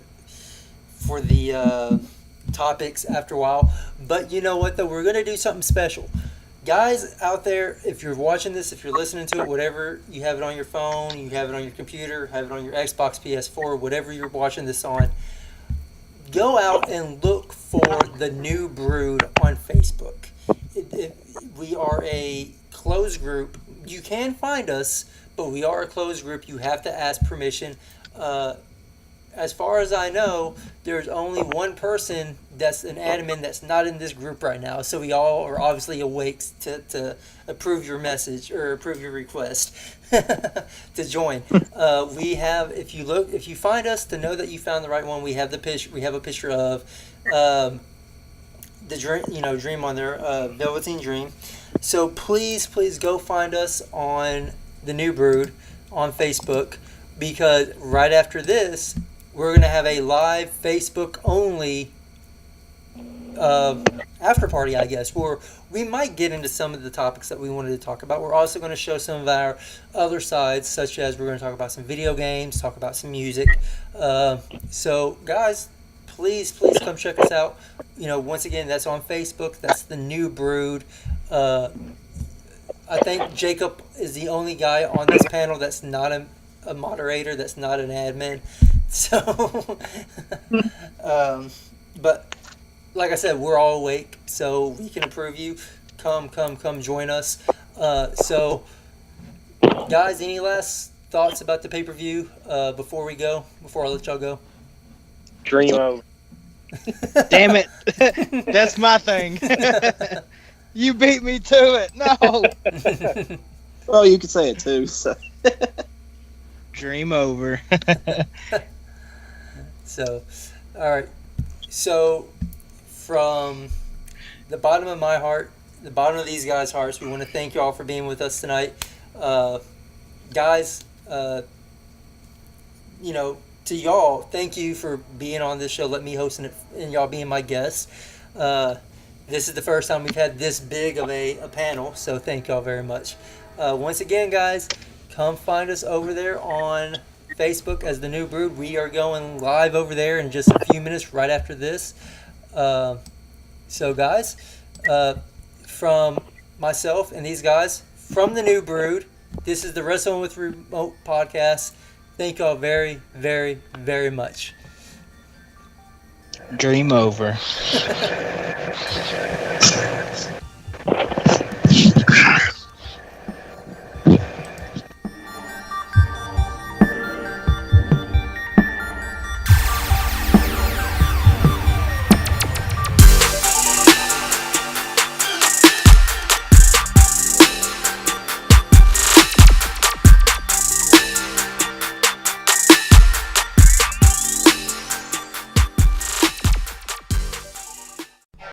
topics after a while, but you know what though, we're gonna do something special. Guys out there, if you're watching this, if you're listening to it, whatever, you have it on your phone, you have it on your computer, have it on your Xbox, PS4, whatever you're watching this on, go out and look for the New Brood on Facebook. We are a closed group. You can find us, but we are a closed group. You have to ask permission. As far as I know, there's only one person that's an admin that's not in this group right now. So we all are obviously awake to approve your message or approve your request to join. We have, if you find us, to know that you found the right one. We have a picture of the Dream on there, Velveteen Dream. So please go find us on the New Brood on Facebook, because right after this, we're going to have a live Facebook only after party, I guess, where we might get into some of the topics that we wanted to talk about. We're also going to show some of our other sides, such as we're going to talk about some video games, talk about some music. So guys, please come check us out. Once again, that's on Facebook. That's the New Brood. I think Jacob is the only guy on this panel that's not a moderator, that's not an admin. So, but like I said, we're all awake, so we can approve you. Come join us. So, guys, any last thoughts about the pay-per-view before I let y'all go? Dream over. Damn it. That's my thing. You beat me to it. No. Well, you could say it too. So. Dream over. So, all right. So, from the bottom of my heart, the bottom of these guys' hearts, we want to thank y'all for being with us tonight. Guys, to y'all, thank you for being on this show. Let me hosting it and y'all being my guests. This is the first time we've had this big of a panel, so thank y'all very much. Once again, guys, come find us over there on Facebook as The New Brood. We are going live over there in just a few minutes right after this. So, guys, from myself and these guys from The New Brood, this is the Wrestling with Remote podcast. Thank y'all very, very, very much. Dream over.